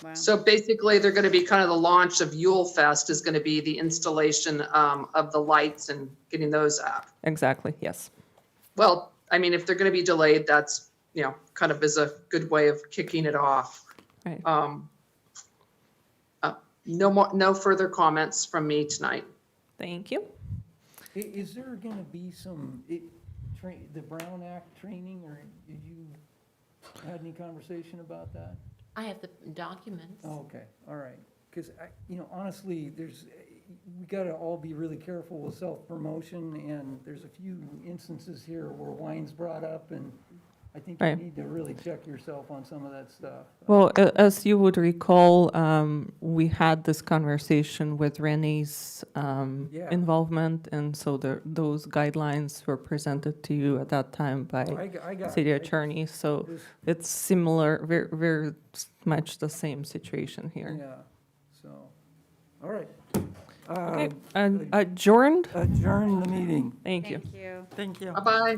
F: Wow.
H: So basically, they're going to be kind of the launch of Yule Fest is going to be the installation of the lights and getting those up.
E: Exactly, yes.
H: Well, I mean, if they're going to be delayed, that's, kind of is a good way of kicking it off.
E: Right.
H: No further comments from me tonight.
E: Thank you.
C: Is there going to be some, the Brown Act training, or did you had any conversation about that?
D: I have the documents.
C: Oh, okay, all right. Because, honestly, we gotta all be really careful with self-promotion, and there's a few instances here where wine's brought up, and I think you
E: Right.
C: need to really check yourself on some of that stuff.
E: Well, as you would recall, we had this conversation with Renee's
C: Yeah.
E: involvement, and so those guidelines were presented to you at that time by
C: I got
E: city
C: it.
E: attorney. So
C: Just-
E: it's similar, very, very much the same situation here.
C: Yeah, so, all right.
E: Okay, and adjourned.
C: Adjourn the meeting.
E: Thank you.
F: Thank you.
N: Thank you.
H: Bye-bye.